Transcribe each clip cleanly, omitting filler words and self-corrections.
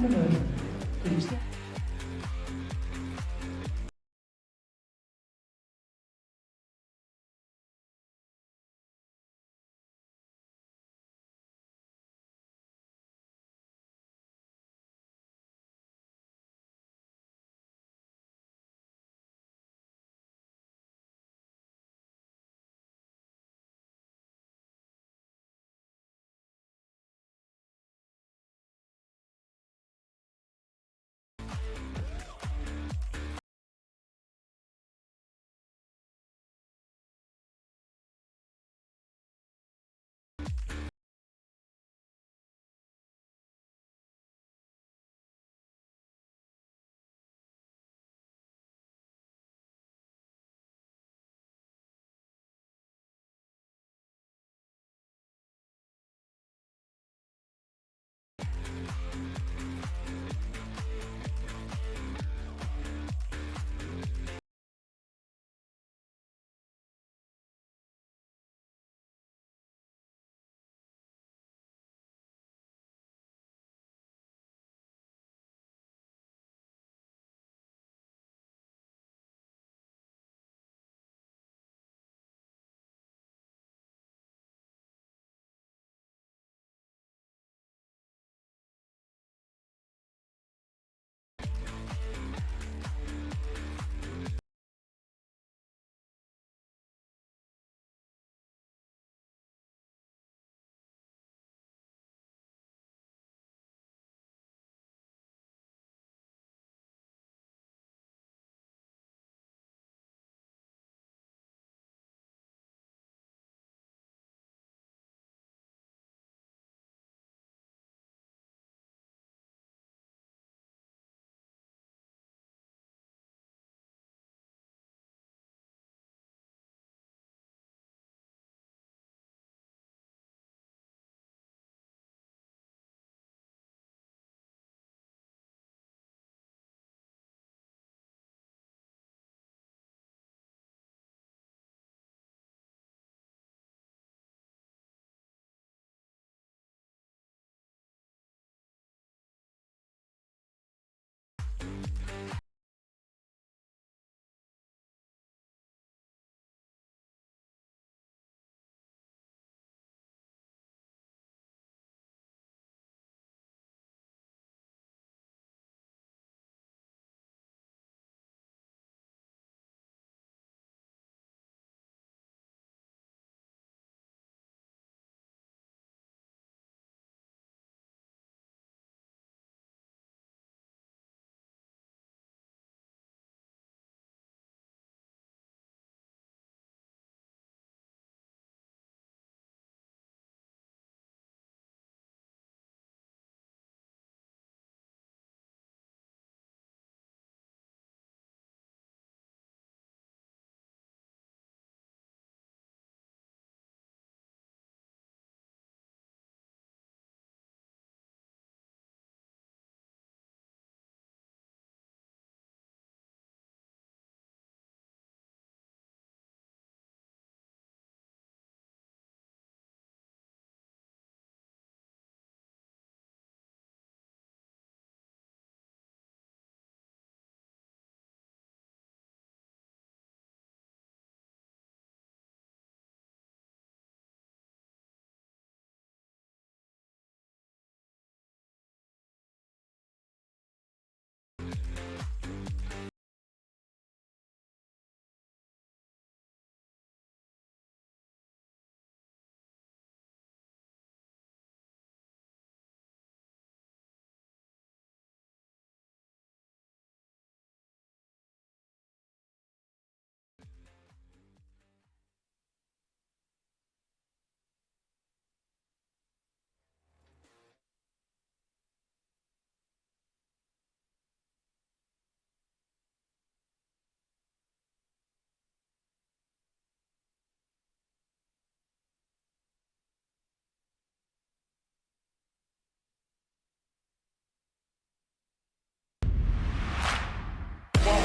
conversion. Please.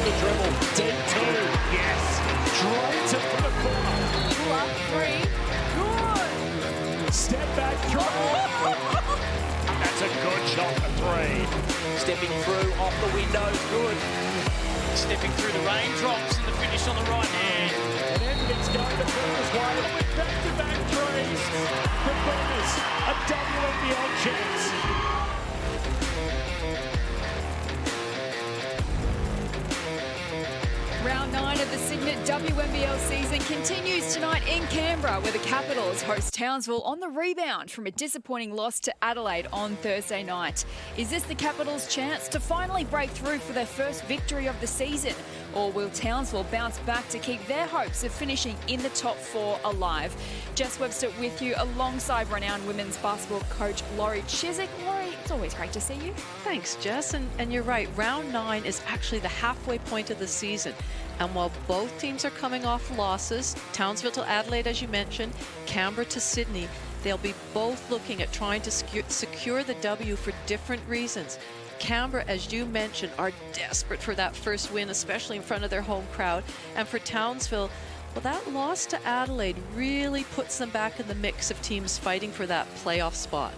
the dribble. Take two. Yes. Straight to the corner. Pull up three. Good. Step back. Dribble. That That's a good shot for three. Stepping through off the window, good. Stepping through the raindrops and the finish on the right hand. And then it's going to Brewers way with back-to-back threes. The Brewers, a WNBL chance. Round 9 of the Cygnett WNBL season continues tonight in Canberra, where the Capitals host Townsville on the rebound from a disappointing loss to Adelaide on Thursday night. Is this the Capitals' chance to finally break through for their first victory of the season? Or will Townsville bounce back to keep their hopes of finishing in the top 4 alive? Jess Webster with you alongside renowned women's basketball coach Laurie Chiswick. Laurie, it's always great to see you. Thanks, Jess. And you're right, round 9 is actually the halfway point of the season. And while both teams are coming off losses, Townsville to Adelaide, as you mentioned, Canberra to Sydney, they'll be both looking at trying to secure the W for different reasons. Canberra, as you mentioned, are desperate for that first win, especially in front of their home crowd. And for Townsville, well, that loss to Adelaide really puts them back in the mix of teams fighting for that playoff spot.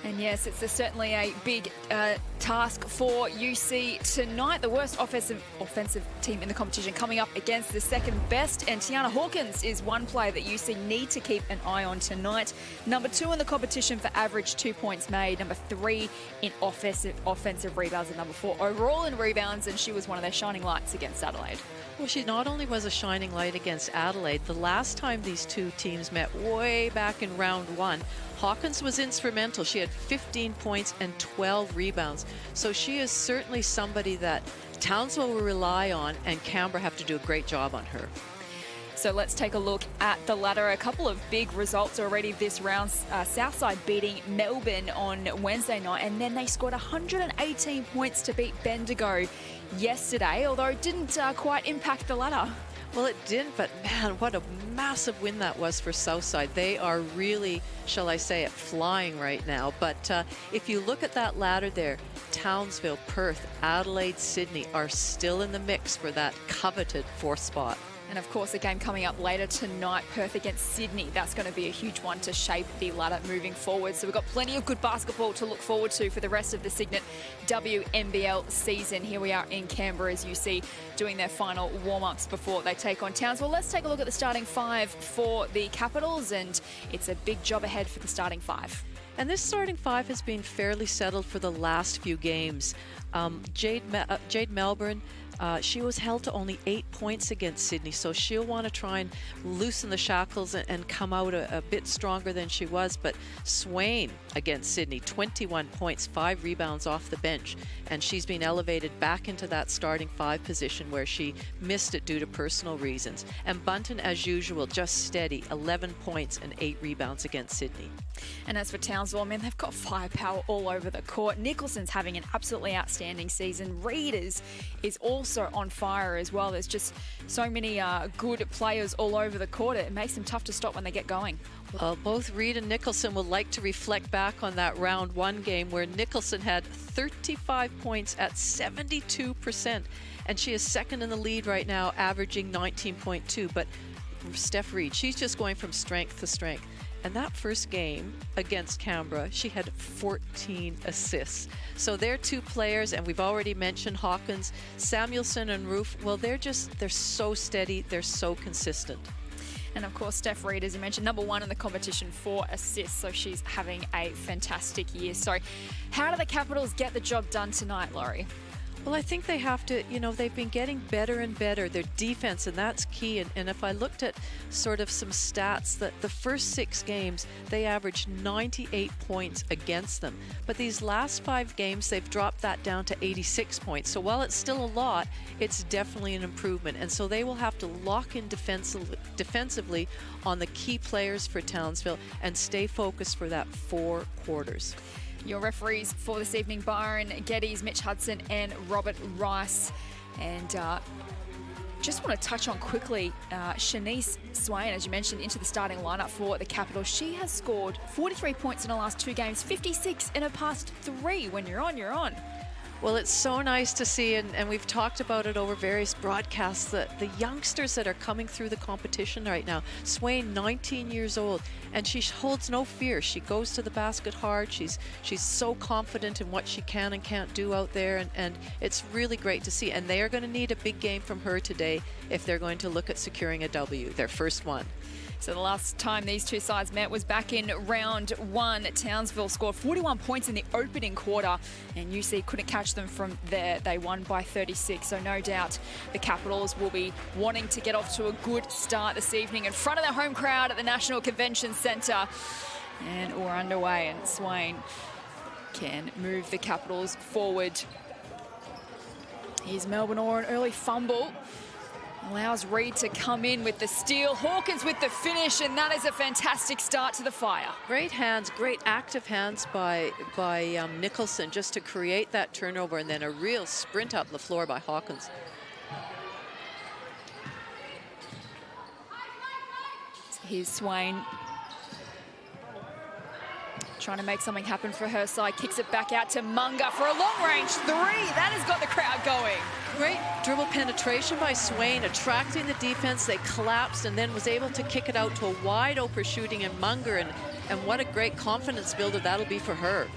And yes, it's certainly a big task for UC tonight. The worst offensive team in the competition coming up against the second best. And Tiana Hawkins is one player that UC need to keep an eye on tonight. Number 2 in the competition for average 2 points made. Number 3 in offensive rebounds, and number 4 overall in rebounds. And she was one of their shining lights against Adelaide. Well, she not only was a shining light against Adelaide, the last time these two teams met way back in round 1, Hawkins was instrumental. She had 15 points and 12 rebounds. So she is certainly somebody that Townsville will rely on, and Canberra have to do a great job on her. So let's take a look at the ladder. A couple of big results already this round. Southside beating Melbourne on Wednesday night, and then they scored 118 points to beat Bendigo yesterday, although it didn't quite impact the ladder. Well, it didn't, but man, what a massive win that was for Southside. They are really, shall I say it, flying right now. But if you look at that ladder there, Townsville, Perth, Adelaide, Sydney are still in the mix for that coveted 4th spot. And of course, a game coming up later tonight, Perth against Sydney. That's going to be a huge one to shape the ladder moving forward. So we've got plenty of good basketball to look forward to for the rest of the Cygnett WNBL season. Here we are in Canberra, as you see, doing their final warm-ups before they take on Townsville. Let's take a look at the starting 5 for the Capitals, and it's a big job ahead for the starting 5. And this starting 5 has been fairly settled for the last few games. Jade Melbourne, she was held to only 8 points against Sydney, so she'll want to try and loosen the shackles and come out a bit stronger than she was. But Swain against Sydney, 21 points, 5 rebounds off the bench, and she's been elevated back into that starting 5 position where she missed it due to personal reasons. And Bunton, as usual, just steady, 11 points and 8 rebounds against Sydney. And as for Townsville, I mean, they've got firepower all over the court. Nicholson's having an absolutely outstanding season. Reed is also on fire as well. There's just so many good players all over the court. It makes them tough to stop when they get going. Well, both Reed and Nicholson would like to reflect back on that round 1 game where Nicholson had 35 points at 72%. And she is second in the lead right now, averaging 19.2. But Steph Reed, she's just going from strength to strength. And that first game against Canberra, she had 14 assists. So they're 2 players, and we've already mentioned Hawkins, Samuelson and Roof. Well, they're so steady, they're so consistent. And of course, Steph Reed, as you mentioned, number 1 in the competition for assists. So she's having a fantastic year. So how do the Capitals get the job done tonight, Laurie? Well, I think they have to, they've been getting better and better. Their defense, and that's key. And if I looked at sort of some stats, that the first 6 games, they averaged 98 points against them. But these last 5 games, they've dropped that down to 86 points. So while it's still a lot, it's definitely an improvement. And so they will have to lock in defensively on the key players for Townsville and stay focused for that 4 quarters. Your referees for this evening, Byron Geddes, Mitch Hudson and Robert Rice. And just want to touch on quickly Shanice Swain, as you mentioned, into the starting lineup for the Capitals. She has scored 43 points in her last 2 games, 56 in her past 3. When you're on, you're on. Well, it's so nice to see, and we've talked about it over various broadcasts, that the youngsters that are coming through the competition right now. Swain, 19 years old, and she holds no fear. She goes to the basket hard. She's so confident in what she can and can't do out there, and it's really great to see. And they are going to need a big game from her today if they're going to look at securing a W, their first one. So the last time these two sides met was back in round one. Townsville scored 41 points in the opening quarter, and UC couldn't catch them from there. They won by 36, so no doubt the Capitals will be wanting to get off to a good start this evening in front of their home crowd at the National Convention Centre. And we're underway, and Swain can move the Capitals forward. Here's Melbourne, or an early fumble. Allows Reid to come in with the steal. Hawkins with the finish, and that is a fantastic start to the Fire. Great hands, great active hands by Nicholson just to create that turnover, and then a real sprint up the floor by Hawkins. Here's Swain. Trying to make something happen for her side. Kicks it back out to Munga for a long-range three. That has got the crowd going. Great dribble penetration by Swain, attracting the defense. They collapsed and then was able to kick it out to a wide-open shooting in Munger, and what a great confidence builder that'll be for her.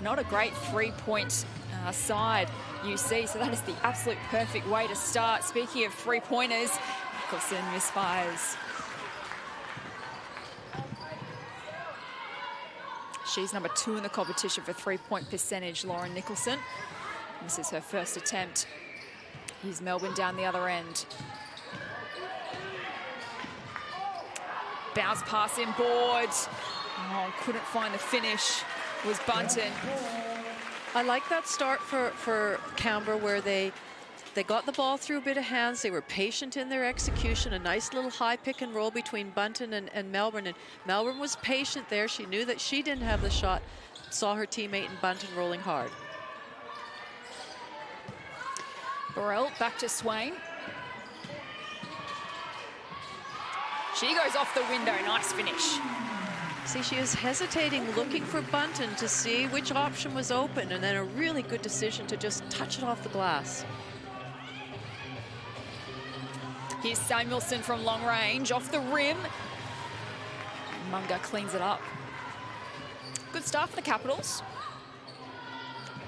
Not a great three-point side, UC, so that is the absolute perfect way to start. Speaking of three-pointers, Nicholson misfires. She's number 2 in the competition for three-point percentage, Lauren Nicholson. This is her first attempt. Here's Melbourne down the other end. Bounce pass inboard. Oh, couldn't find the finish. Was Bunton. I like that start for Canberra, where they got the ball through a bit of hands. They were patient in their execution. A nice little high pick and roll between Bunton and Melbourne. And Melbourne was patient there. She knew that she didn't have the shot. Saw her teammate in Bunton rolling hard. Burrell back to Swain. She goes off the window. Nice finish. See, she was hesitating, looking for Bunton to see which option was open, and then a really good decision to just touch it off the glass. Here's Samuelson from long range, off the rim. Munga cleans it up. Good start for the Capitals.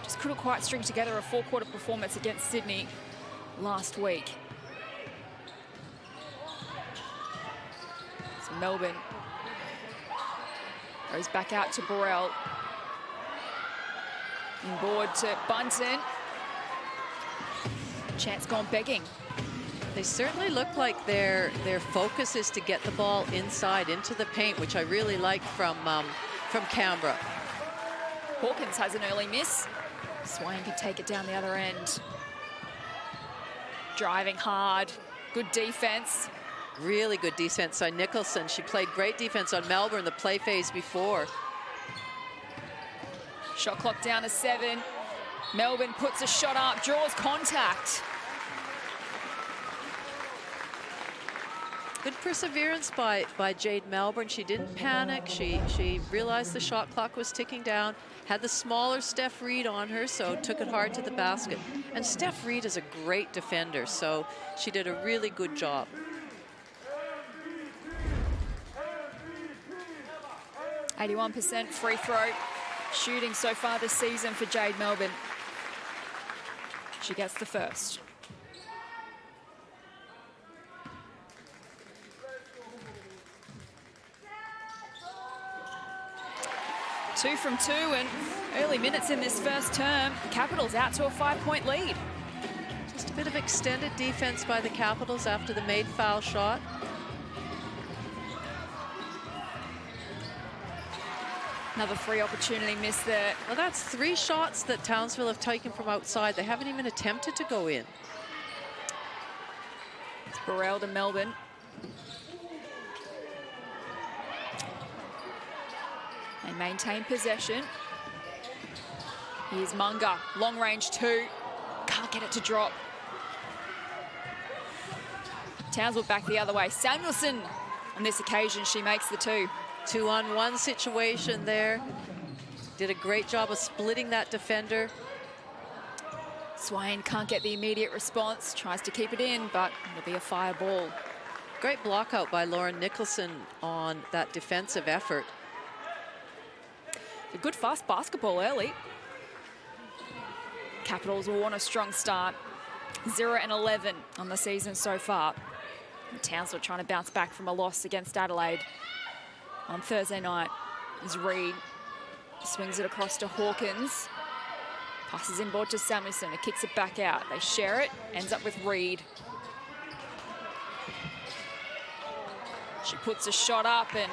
Just couldn't quite string together a four-quarter performance against Sydney last week. So Melbourne goes back out to Burrell. Inboard to Bunton. Chance gone begging. They certainly look like their focus is to get the ball inside into the paint, which I really like from Canberra. Hawkins has an early miss. Swain can take it down the other end. Driving hard, good defense. Really good defense on Nicholson. She played great defense on Melbourne the play phase before. Shot clock down to 7. Melbourne puts a shot up, draws contact. Good perseverance by Jade Melbourne. She didn't panic. She realized the shot clock was ticking down, had the smaller Steph Reid on her, so took it hard to the basket. And Steph Reid is a great defender, so she did a really good job. %81 free throw shooting so far this season for Jade Melbourne. She gets the first. Two from 2, and early minutes in this first term. Capitals out to a 5-point lead. Just a bit of extended defense by the Capitals after the made foul shot. Another free opportunity missed there. Well, that's 3 shots that Townsville have taken from outside. They haven't even attempted to go in. It's Burrell to Melbourne. They maintain possession. Here's Munga, long range 2. Can't get it to drop. Townsville back the other way. Samuelson, on this occasion, she makes the 2. 2-on-1 situation there. Did a great job of splitting that defender. Swain can't get the immediate response, tries to keep it in, but it'll be a fire ball. Great block out by Lauren Nicholson on that defensive effort. A good fast basketball early. Capitals will want a strong start. 0-11 on the season so far. And Townsville trying to bounce back from a loss against Adelaide on Thursday night. As Reid swings it across to Hawkins. Passes inboard to Samuelson. It kicks it back out. They share it. Ends up with Reid. She puts a shot up and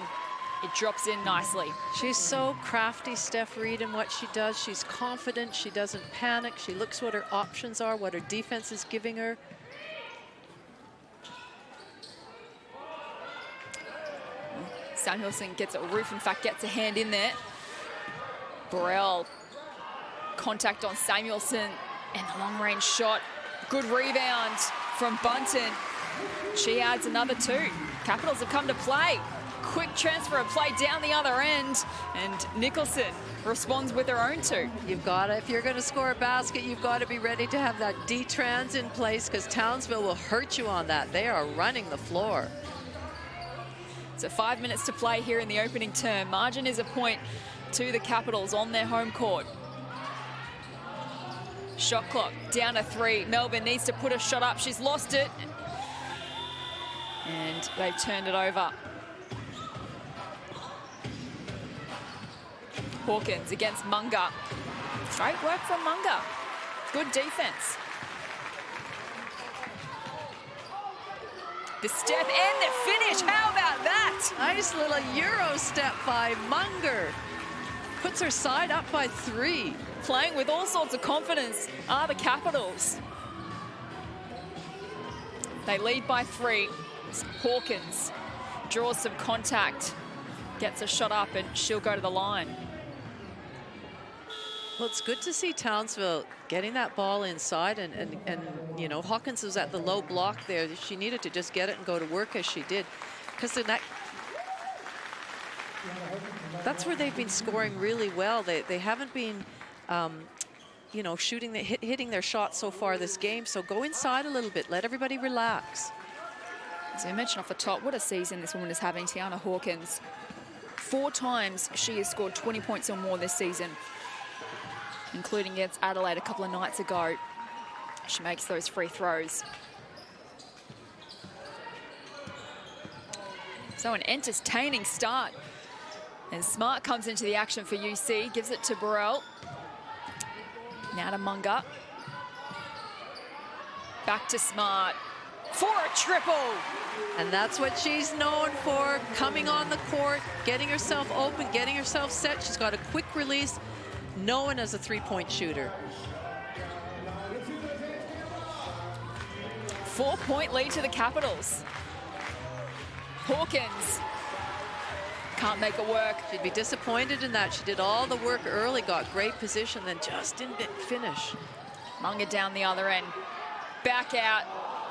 it drops in nicely. She's so crafty, Steph Reid, in what she does. She's confident. She doesn't panic. She looks what her options are, what her defense is giving her. Samuelson gets a roof, in fact, gets a hand in there. Burrell, contact on Samuelson, and the long-range shot. Good rebound from Bunton. She adds another 2. Capitals have come to play. Quick transfer of play down the other end, and Nicholson responds with her own 2. You've got to, if you're going to score a basket, you've got to be ready to have that D-trans in place, because Townsville will hurt you on that. They are running the floor. So 5 minutes to play here in the opening term. Margin is a point to the Capitals on their home court. Shot clock down to 3. Melbourne needs to put a shot up. She's lost it. And they've turned it over. Hawkins against Munga. Great work from Munga. Good defense. The step and the finish. How about that? Nice little Euro step by Munger. Puts her side up by 3. Playing with all sorts of confidence are the Capitals. They lead by 3. Hawkins draws some contact, gets a shot up, and she'll go to the line. Well, it's good to see Townsville getting that ball inside, and you know, Hawkins was at the low block there. She needed to just get it and go to work as she did, because that's where they've been scoring really well. They haven't been, you know, hitting their shots so far this game. So go inside a little bit, let everybody relax. As I mentioned off the top, what a season this woman is having, Tiana Hawkins. 4 times she has scored 20 points or more this season, including against Adelaide a couple of nights ago. She makes those free throws. So an entertaining start. And Smart comes into the action for UC, gives it to Burrell. Now to Munga. Back to Smart for a triple. And that's what she's known for, coming on the court, getting herself open, getting herself set. She's got a quick release, known as a 3-point shooter. 4-point lead to the Capitals. Hawkins can't make it work. She'd be disappointed in that. She did all the work early, got great position, then just didn't finish. Munga down the other end. Back out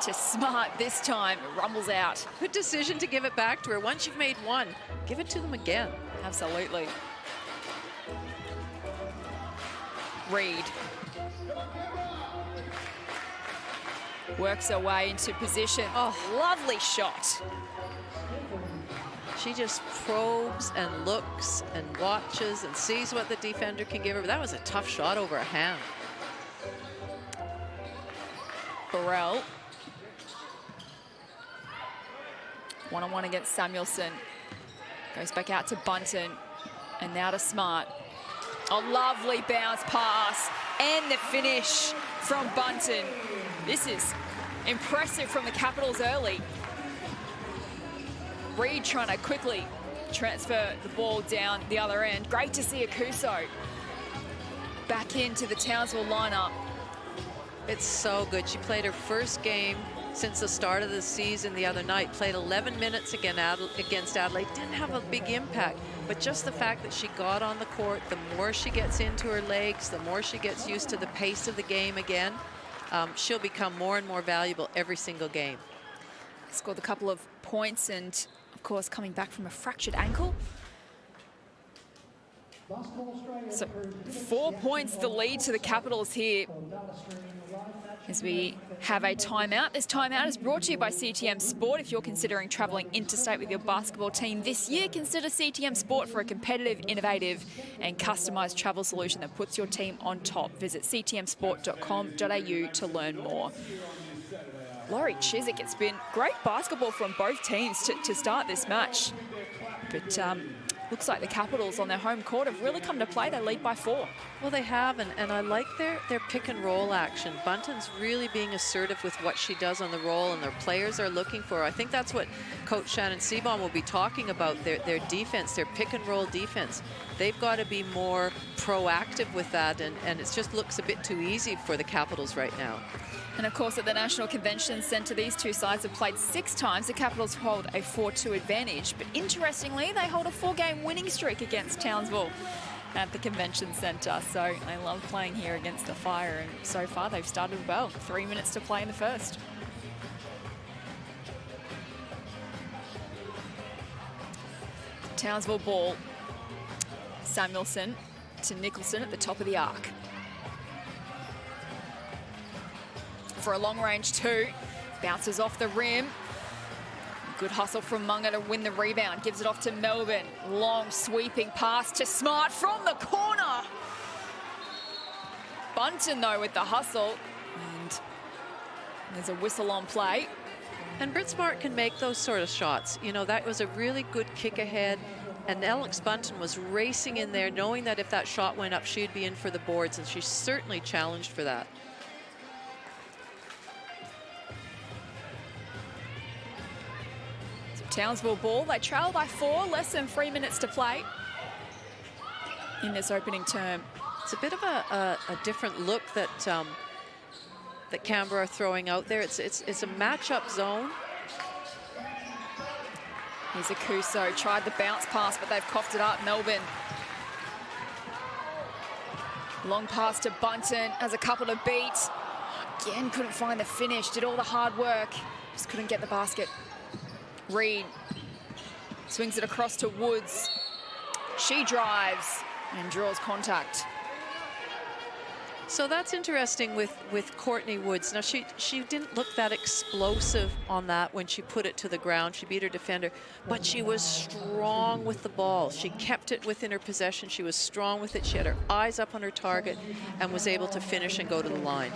to Smart this time. It rumbles out. Good decision to give it back to her. Once you've made 1, give it to them again. Absolutely. Reid works her way into position. Oh, lovely shot. She just probes and looks and watches and sees what the defender can give her. That was a tough shot over a hand. Burrell. One-on-one against Samuelson. Goes back out to Bunton. And now to Smart. A lovely bounce pass. And the finish from Bunton. This is impressive from the Capitals early. Reid trying to quickly transfer the ball down the other end. Great to see Akuso back into the Townsville lineup. It's so good. She played her first game since the start of the season the other night. Played 11 minutes against Adelaide. Didn't have a big impact, but just the fact that she got on the court, the more she gets into her legs, the more she gets used to the pace of the game again, she'll become more and more valuable every single game. Scored a couple of points and, of course, coming back from a fractured ankle. So 4 points the lead to the Capitals here. As we have a timeout. This timeout is brought to you by CTM Sport. If you're considering travelling interstate with your basketball team this year, consider CTM Sport for a competitive, innovative and customised travel solution that puts your team on top. Visit ctmsport.com.au to learn more. Laurie Chiswick, it's been great basketball from both teams to start this match. But looks like the Capitals on their home court have really come to play. They lead by 4. Well, they have, and I like their pick and roll action. Bunton's really being assertive with what she does on the roll, and their players are looking for her. I think that's what Coach Shannon Seabaum will be talking about, their defense, their pick and roll defense. They've got to be more proactive with that, and it just looks a bit too easy for the Capitals right now. And of course, at the National Convention Centre, these two sides have played 6 times. The Capitals hold a 4-2 advantage. But interestingly, they hold a 4-game winning streak against Townsville at the Convention Centre. So they love playing here against the Fire. And so far, they've started well. 3 minutes to play in the first. Townsville ball. Samuelson to Nicholson at the top of the arc. For a long-range 2, bounces off the rim. Good hustle from Munga to win the rebound. Gives it off to Melbourne. Long sweeping pass to Smart from the corner. Bunton, though, with the hustle. And there's a whistle on play. And Britt Smart can make those sort of shots. You know, that was a really good kick ahead. And Alex Bunton was racing in there, knowing that if that shot went up, she'd be in for the boards. And she's certainly challenged for that. Townsville ball. They trail by 4, less than 3 minutes to play in this opening term. It's a bit of a different look that that Canberra are throwing out there. It's a matchup zone. Here's Akuso, tried the bounce pass, but they've coughed it up. Melbourne. Long pass to Bunton, has a couple to beat. Again, couldn't find the finish, did all the hard work, just couldn't get the basket. Reed swings it across to Woods. She drives and draws contact. So that's interesting with Courtney Woods. Now, she didn't look that explosive on that when she put it to the ground. She beat her defender, but she was strong with the ball. She kept it within her possession. She was strong with it. She had her eyes up on her target and was able to finish and go to the line.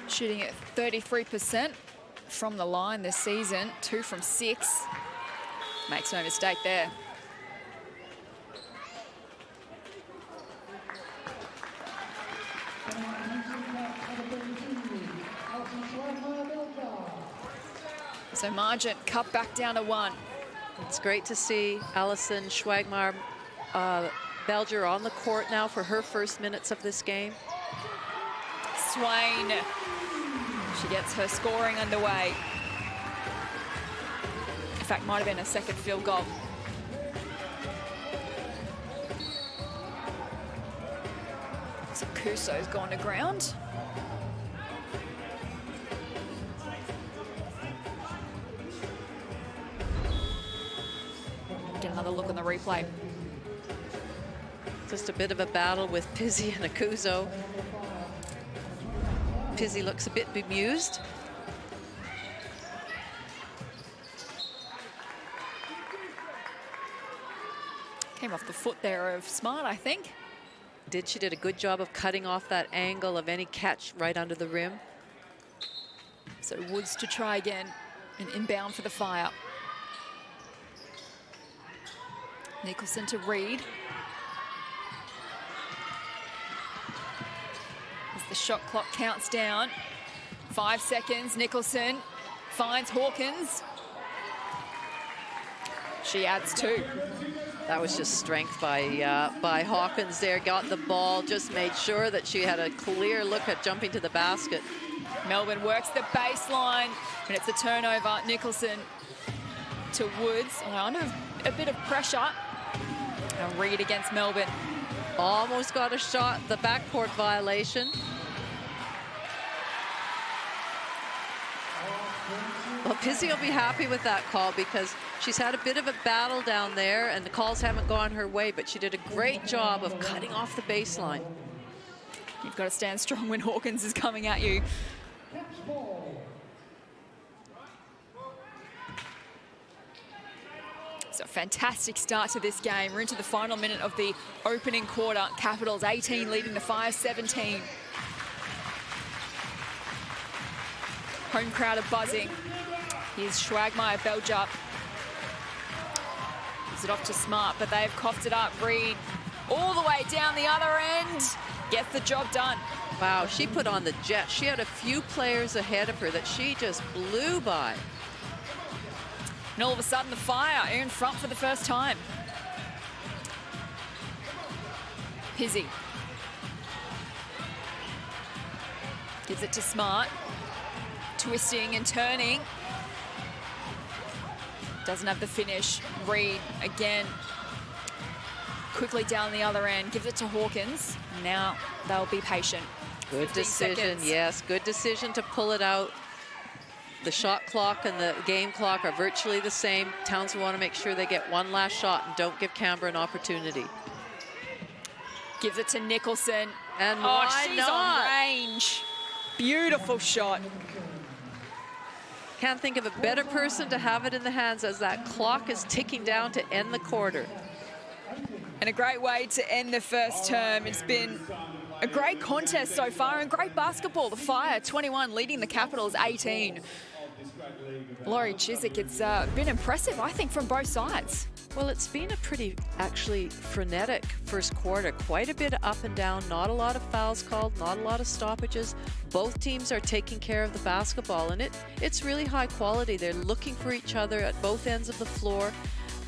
Shooting at 33% from the line this season, 2 from 6. Makes no mistake there. So Margent cut back down to 1. It's great to see Alison Schwagmar Belger on the court now for her first minutes of this game. Swain. She gets her scoring underway. In fact, might have been a second field goal. So Kuso's gone to ground. Get another look on the replay. Just a bit of a battle with Pizzi and Akuso. Pizzi looks a bit bemused. Came off the foot there of Smart, I think. She did a good job of cutting off that angle of any catch right under the rim. So Woods to try again, and inbound for the Fire. Nicholson to Reed. As the shot clock counts down. 5 seconds, Nicholson finds Hawkins. She adds 2. That was just strength by Hawkins there. Got the ball, just made sure that she had a clear look at jumping to the basket. Melbourne works the baseline, and it's a turnover. Nicholson to Woods. Under a bit of pressure. And Reed against Melbourne. Almost got a shot, the backcourt violation. Well, Pizzi will be happy with that call because she's had a bit of a battle down there and the calls haven't gone her way, but she did a great job of cutting off the baseline. You've got to stand strong when Hawkins is coming at you. So a fantastic start to this game. We're into the final minute of the opening quarter. Capitals 18 leading the Fire 17. Home crowd are buzzing. Here's Schwagmeyer, Beljup. Gives it off to Smart, but they've coughed it up. Reed all the way down the other end. Gets the job done. Wow, she put on the jet. She had a few players ahead of her that she just blew by. And all of a sudden, the Fire are in front for the first time. Pizzi. Gives it to Smart. Twisting and turning. Doesn't have the finish. Reed again. Quickly down the other end. Gives it to Hawkins. Now they'll be patient. Good decision, seconds. yes. Good decision to pull it out. The shot clock and the game clock are virtually the same. Townsville want to make sure they get one last shot and don't give Canberra an opportunity. Gives it to Nicholson. And she's on range. Beautiful shot. Can't think of a better person to have it in the hands as that clock is ticking down to end the quarter. And a great way to end the first term. It's been a great contest so far and great basketball. The Fire 21 leading the Capitals 18. Laurie Chiswick, it's been impressive, I think, from both sides. Well, it's been a pretty, actually, frenetic first quarter. Quite a bit up and down, not a lot of fouls called, not a lot of stoppages. Both teams are taking care of the basketball, and it's really high quality. They're looking for each other at both ends of the floor,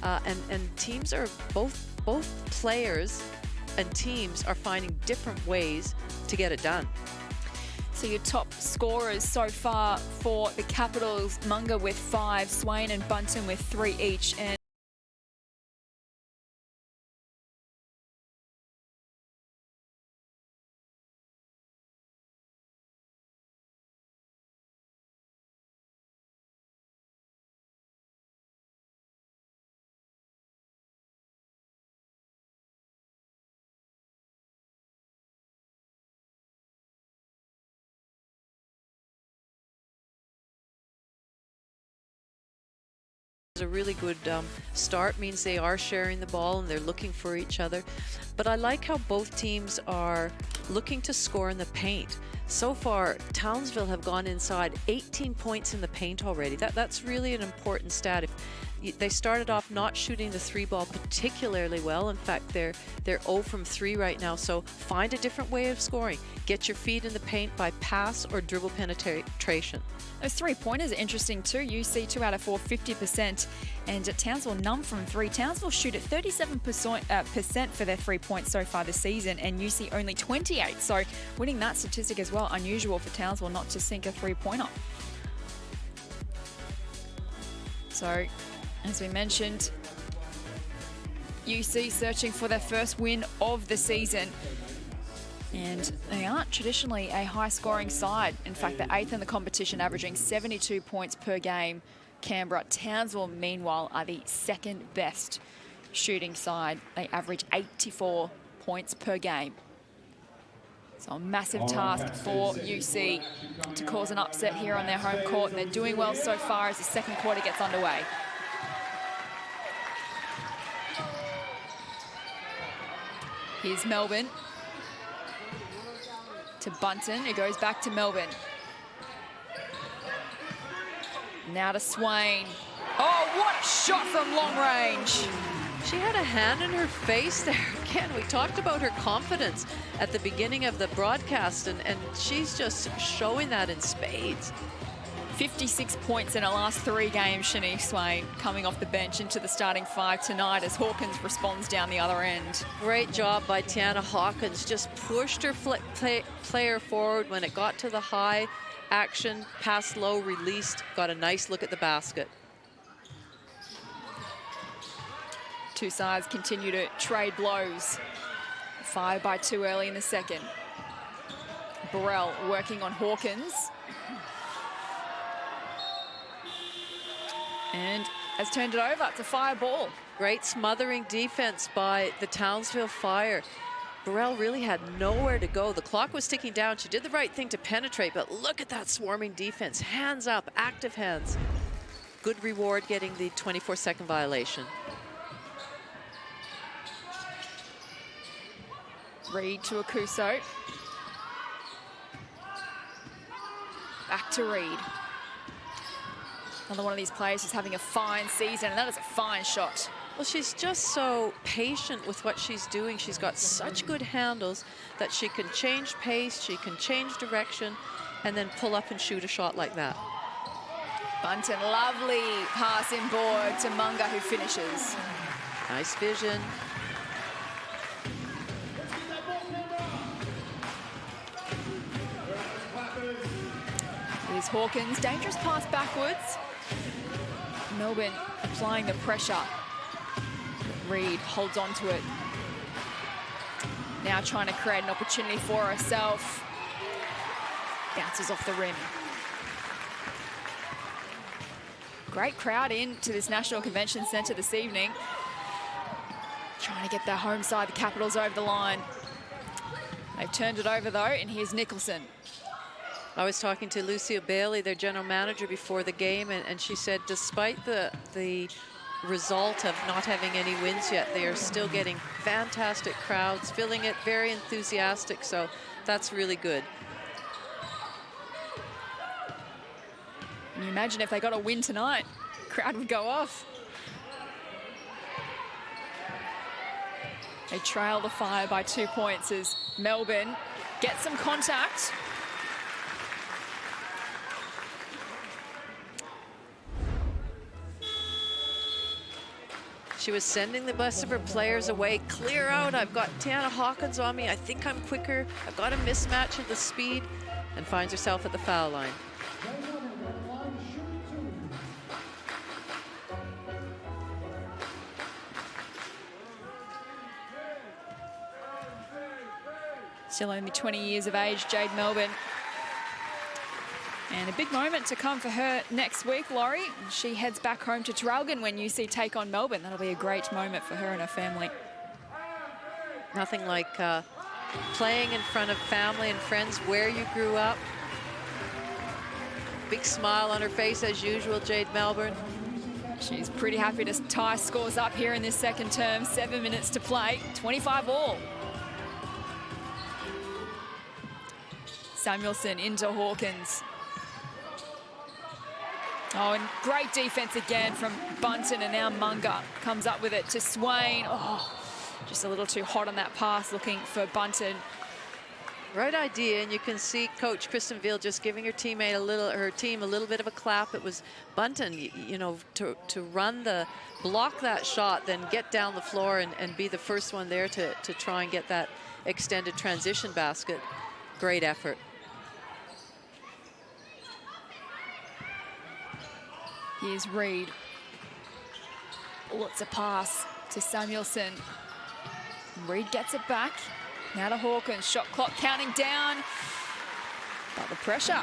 and teams are, both players and teams are finding different ways to get it done. So your top scorers so far for the Capitals, Munger with 5, Swain and Bunton with 3 each, and A really good start means they are sharing the ball and they're looking for each other. But I like how both teams are looking to score in the paint. So far, Townsville have gone inside 18 points in the paint already. That's really an important stat. They started off not shooting the 3 ball particularly well. In fact, they're 0 from 3 right now. So find a different way of scoring. Get your feet in the paint by pass or dribble penetration. those 3-pointers are interesting too. UC 2 out of 4, 50%, and at Townsville none from 3. Townsville shoot at 37% for their 3 points so far this season, and UC only 28. So winning that statistic as well, unusual for Townsville not to sink a 3-pointer. So, as we mentioned, UC searching for their first win of the season. And they aren't traditionally a high-scoring side. In fact, they're 8th in the competition, averaging 72 points per game. Canberra, Townsville, meanwhile, are the 2nd best shooting side. They average 84 points per game. So a massive task for UC to cause an upset here on their home court, and they're doing well so far as the second quarter gets underway. Here's Melbourne. To Bunton, who goes back to Melbourne. Now to Swain. Oh, what a shot from long range. She had a hand in her face there. Again, we talked about her confidence at the beginning of the broadcast, and she's just showing that in spades. 56 points in her last 3 games, Shanice Swain, coming off the bench into the starting 5 tonight as Hawkins responds down the other end. Great job by Tiana Hawkins. Just pushed her player forward when it got to the high action, passed low, released, got a nice look at the basket. Two sides continue to trade blows. 5 by 2 early in the second. Burrell working on Hawkins. And has turned it over. It's a fire ball. Great smothering defense by the Townsville Fire. Burrell really had nowhere to go. The clock was ticking down. She did the right thing to penetrate, but look at that swarming defense. Hands up, active hands. Good reward getting the 24-second violation. Reed to Akuso. Back to Reed. Another one of these players who's having a fine season, and that is a fine shot. Well, she's just so patient with what she's doing. She's got such good handles that she can change pace, she can change direction, and then pull up and shoot a shot like that. Bunton, lovely pass inboard to Munga, who finishes. Nice vision. Here's Hawkins, dangerous pass backwards. Melbourne applying the pressure. Reed holds on to it. Now trying to create an opportunity for herself. Bounces off the rim. Great crowd into this National Convention Centre this evening. Trying to get their home side, the Capitals, over the line. They've turned it over though, and here's Nicholson. I was talking to Lucia Bailey, their general manager, before the game, and she said despite the result of not having any wins yet, they are still getting fantastic crowds, filling it, very enthusiastic, so that's really good. Can you imagine if they got a win tonight? Crowd would go off. They trail the Fire by 2 points as Melbourne gets some contact. She was sending the best of her players away. Clear out, I've got Tiana Hawkins on me. I think I'm quicker. I've got a mismatch of the speed, and finds herself at the foul line. Still only 20 years of age, Jade Melbourne. And a big moment to come for her next week, Laurie. She heads back home to Traralgon when UC take on Melbourne. That'll be a great moment for her and her family. Nothing like playing in front of family and friends where you grew up. Big smile on her face as usual, Jade Melbourne. She's pretty happy to tie scores up here in this second term. 7 minutes to play, 25 all. Samuelson into Hawkins. Oh, and great defense again from Bunton, and now Munga comes up with it to Swain. Oh, just a little too hot on that pass, looking for Bunton. Right idea, and you can see Coach Kristen Veal just giving her team a little bit of a clap. It was Bunton, you know, to block that shot, then get down the floor and be the first one there to try and get that extended transition basket. Great effort. Here's Reed. Oh, it's a pass to Samuelson. Reed gets it back. Now to Hawkins. Shot clock counting down. But the pressure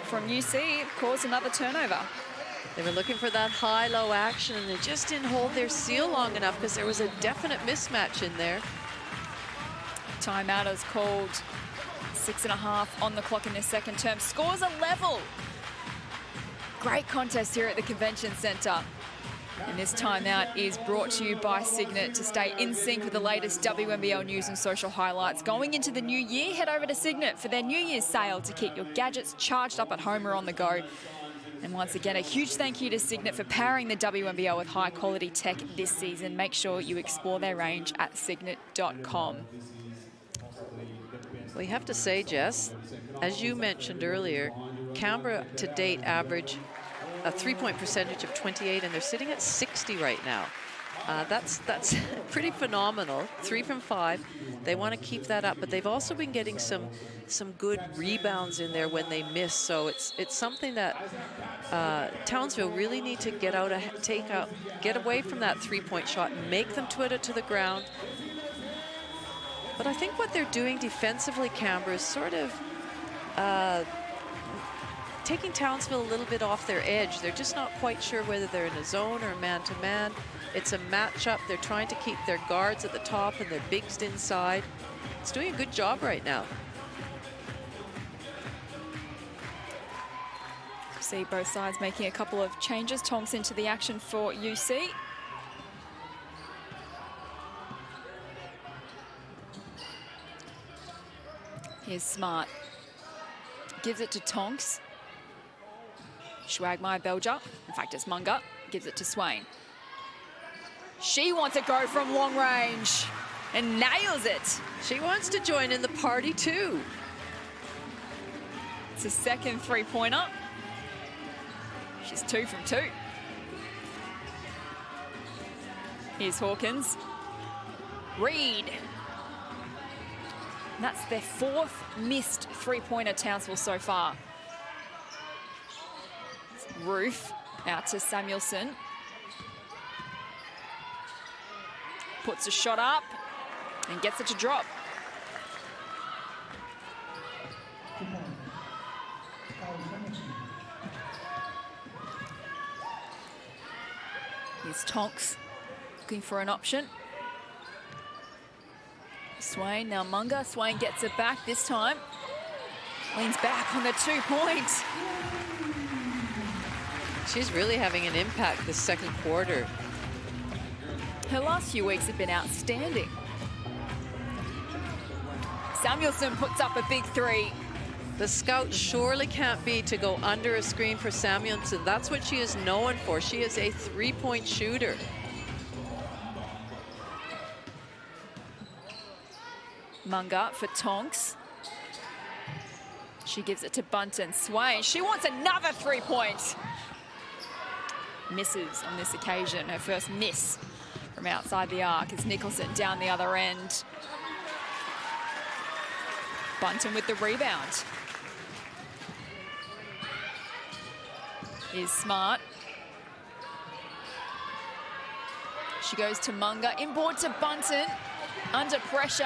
from UC caused another turnover. They were looking for that high-low action, and they just didn't hold their seal long enough because there was a definite mismatch in there. Timeout is called. 6.5 on the clock in this second term. Scores are level. Great contest here at the Convention Centre. And this timeout is brought to you by Cygnett. To stay in sync with the latest WNBL news and social highlights going into the new year, head over to Cygnett for their New Year's sale to keep your gadgets charged up at home or on the go. And once again, a huge thank you to Cygnett for powering the WNBL with high-quality tech this season. Make sure you explore their range at cygnett.com. We have to say, Jess, as you mentioned earlier, Canberra to date average a three-point percentage of 28, and they're sitting at 60 right now. That's pretty phenomenal. 3 from 5. They want to keep that up, but they've also been getting some good rebounds in there when they miss. So it's something that Townsville really need to get away from that three-point shot and make them twit it to the ground. But I think what they're doing defensively, Canberra, is sort of taking Townsville a little bit off their edge. They're just not quite sure whether they're in a zone or man-to-man. It's a matchup. They're trying to keep their guards at the top and their bigs inside. It's doing a good job right now. See both sides making a couple of changes. Tonks into the action for UC. Here's Smart. Gives it to Tonks. Schwagmeyer Belger. In fact, it's Munger. Gives it to Swain. She wants to go from long range and nails it. She wants to join in the party too. It's a second three-pointer. She's 2 from 2. Here's Hawkins. Reed. And that's their 4th missed three-pointer, Townsville, so far. Roof out to Samuelson. Puts a shot up and gets it to drop. Here's Tonks looking for an option. Swain, now Munger. Swain gets it back this time. Leans back on the 2-point. She's really having an impact this second quarter. Her last few weeks have been outstanding. Samuelson puts up a big 3. The scout surely can't be to go under a screen for Samuelson. That's what she is known for. She is a 3-point shooter. Munger for Tonks. She gives it to Bunton. Swain, she wants another 3-point. Misses on this occasion. Her first miss from outside the arc as Nicholson down the other end. Bunton with the rebound. Is Smart. She goes to Munger. Inboard to Bunton. Under pressure.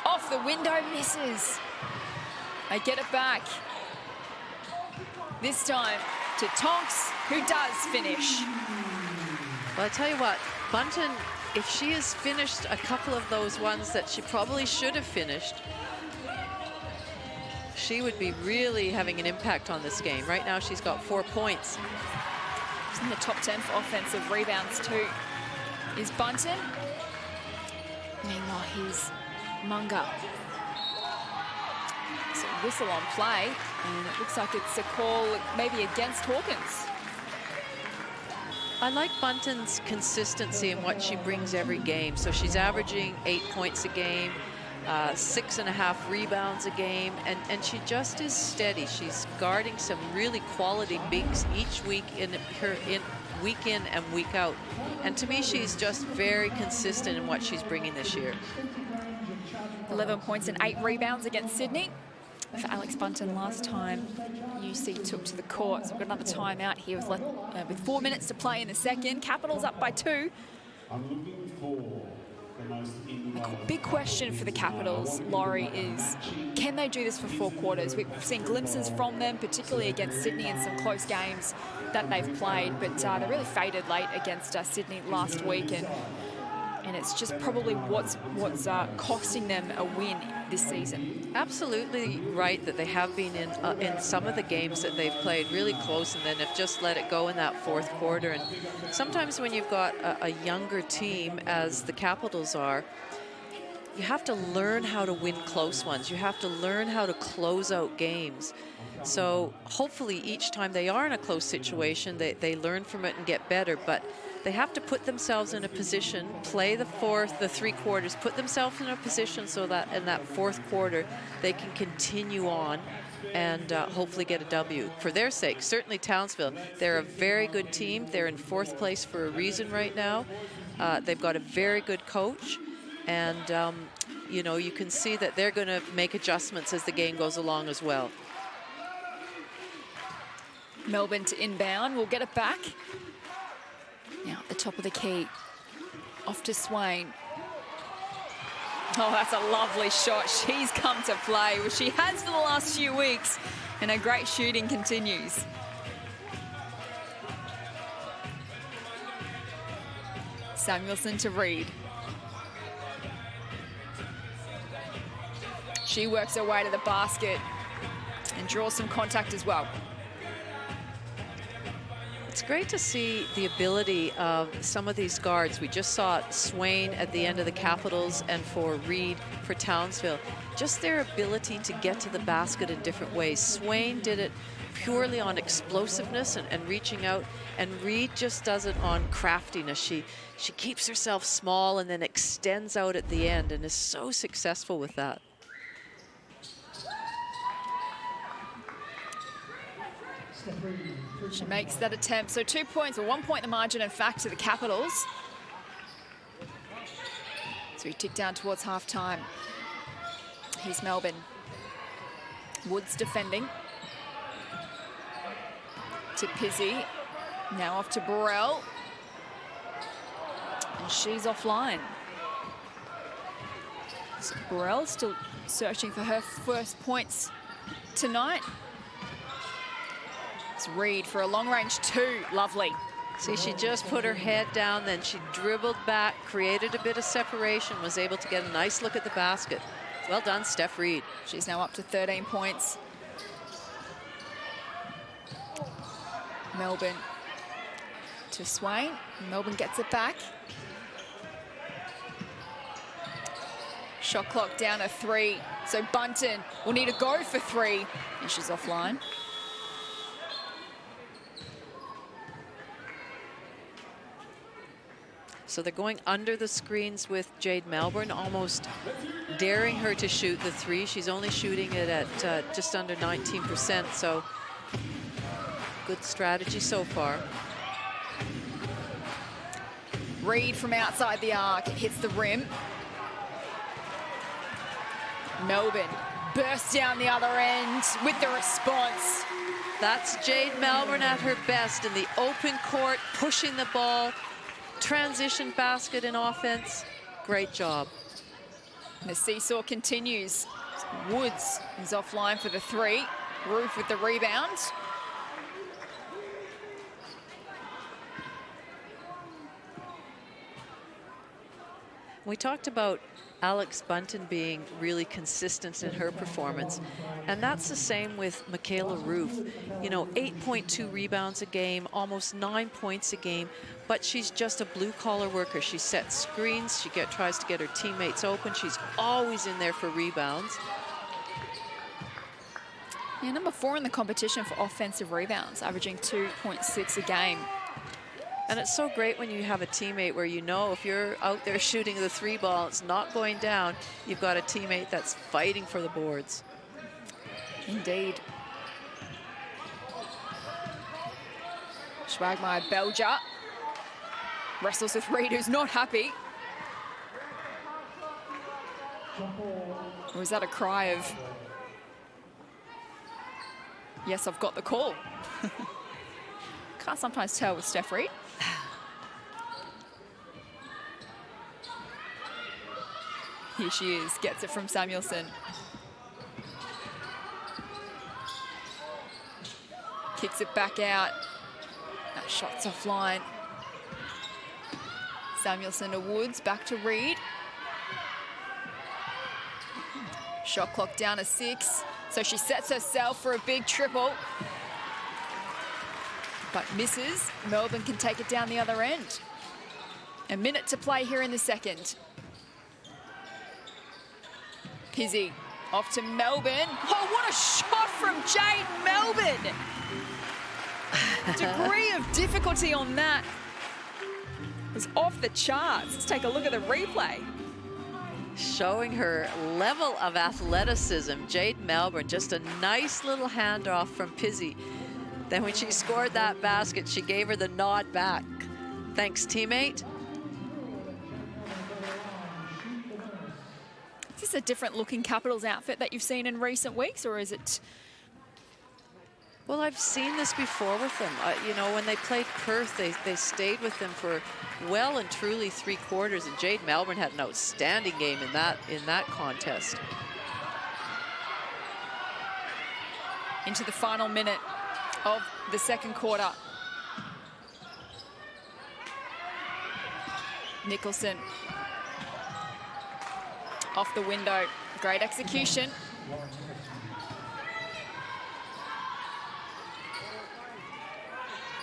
Off the window, misses. They get it back. This time to Tonks, who does finish. Well, I tell you what, Bunton, if she has finished a couple of those ones that she probably should have finished, she would be really having an impact on this game. Right now, she's got 4 points. She's in the top 10 for offensive rebounds too. Is Bunton. Meanwhile, here's Munger. It's a whistle on play, and it looks like it's a call maybe against Hawkins. I like Bunton's consistency in what she brings every game. So she's averaging 8 points a game, 6.5 rebounds a game, and she just is steady. She's guarding some really quality bigs each week week in and week out. And to me, she's just very consistent in what she's bringing this year. 11 points and 8 rebounds against Sydney. For Alex Bunton last time UC took to the court. So we've got another timeout here with 4 minutes to play in the second. Capitals up by 2. The big question for the Capitals, Laurie, is can they do this for 4 quarters? We've seen glimpses from them, particularly against Sydney in some close games that they've played, but they really faded late against Sydney last week, and it's just probably what's costing them a win this season. Absolutely right that they have been in some of the games that they've played really close and then have just let it go in that 4th quarter. And sometimes when you've got a younger team, as the Capitals are, you have to learn how to win close ones. You have to learn how to close out games. So hopefully each time they are in a close situation, they learn from it and get better. But they have to put themselves in a position, play the 3 quarters, put themselves in a position so that in that 4th quarter, they can continue on and hopefully get a W for their sake. Certainly Townsville, they're a very good team. They're in 4th place for a reason right now. They've got a very good coach. And, you know, you can see that they're going to make adjustments as the game goes along as well. Melbourne to inbound. We'll get it back. Now at the top of the key. Off to Swain. Oh, that's a lovely shot. She's come to play, which she has for the last few weeks. And her great shooting continues. Samuelson to Reed. She works her way to the basket and draws some contact as well. It's great to see the ability of some of these guards. We just saw Swain at the end of the Capitals and for Reed for Townsville. Just their ability to get to the basket in different ways. Swain did it purely on explosiveness and reaching out, and Reed just does it on craftiness. She keeps herself small and then extends out at the end and is so successful with that. She makes that attempt. So 2 points, or 1 point the margin, in fact, to the Capitals. So we tick down towards half-time. Here's Melbourne. Woods defending. To Pizzi. Now off to Burrell. And she's offline. So Burrell still searching for her first points tonight. It's Reed for a long-range 2. Lovely. See, she just put her head down, then she dribbled back, created a bit of separation, was able to get a nice look at the basket. Well done, Steph Reed. She's now up to 13 points. Melbourne to Swain. Melbourne gets it back. Shot clock down to 3. So Bunton will need to go for 3. And she's offline. So they're going under the screens with Jade Melbourne, almost daring her to shoot the 3. She's only shooting it at just under 19%, so good strategy so far. Reed from outside the arc, hits the rim. Melbourne bursts down the other end with the response. That's Jade Melbourne at her best in the open court, pushing the ball. Transition basket in offense. Great job. And the seesaw continues. Woods is offline for the 3. Roof with the rebound. We talked about Alex Bunton being really consistent in her performance, and that's the same with Michaela Roof. You know, 8.2 rebounds a game, almost 9 points a game, but she's just a blue-collar worker. She sets screens, she tries to get her teammates open. She's always in there for rebounds. Yeah, number 4 in the competition for offensive rebounds, averaging 2.6 a game. And it's so great when you have a teammate where you know if you're out there shooting the 3 ball, it's not going down, you've got a teammate that's fighting for the boards. Indeed. Schwagmeyer Belger wrestles with Reed, who's not happy. Or is that a cry of, yes, I've got the call? Can't sometimes tell with Steph Reed. Here she is, gets it from Samuelson. Kicks it back out. That shot's offline. Samuelson to Woods, back to Reed. Shot clock down to 6. So she sets herself for a big triple. But misses. Melbourne can take it down the other end. A minute to play here in the second. Pizzi off to Melbourne. Oh, what a shot from Jade Melbourne. Degree of difficulty on that was off the charts. Let's take a look at the replay. Showing her level of athleticism. Jade Melbourne, just a nice little handoff from Pizzi. Then when she scored that basket, she gave her the nod back. Thanks, teammate. Is this a different looking Capitals outfit that you've seen in recent weeks, or is it? Well, I've seen this before with them. You know, when they played Perth, they stayed with them for well and truly 3 quarters, and Jade Melbourne had an outstanding game in that contest. into the final minute of the second quarter. Nicholson off the window. Great execution.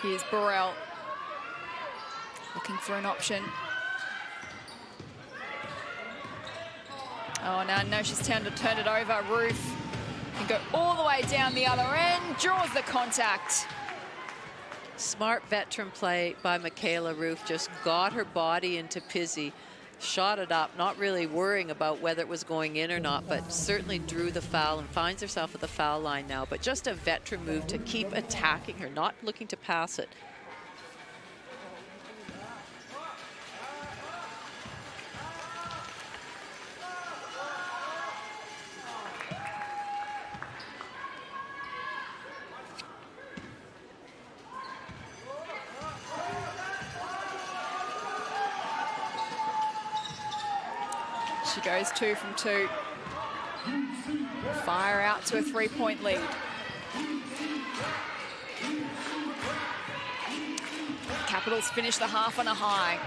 Here's Burrell looking for an option. Oh, no, she's turned it over. Roof can go all the way down the other end, draws the contact. Smart veteran play by Michaela Roof. Just got her body into Pizzi, shot it up, not really worrying about whether it was going in or not, but certainly drew the foul and finds herself at the foul line now. But just a veteran move to keep attacking her, not looking to pass it. She goes 2 from 2. Fire out to a 3-point lead. Capitals finish the half on a high.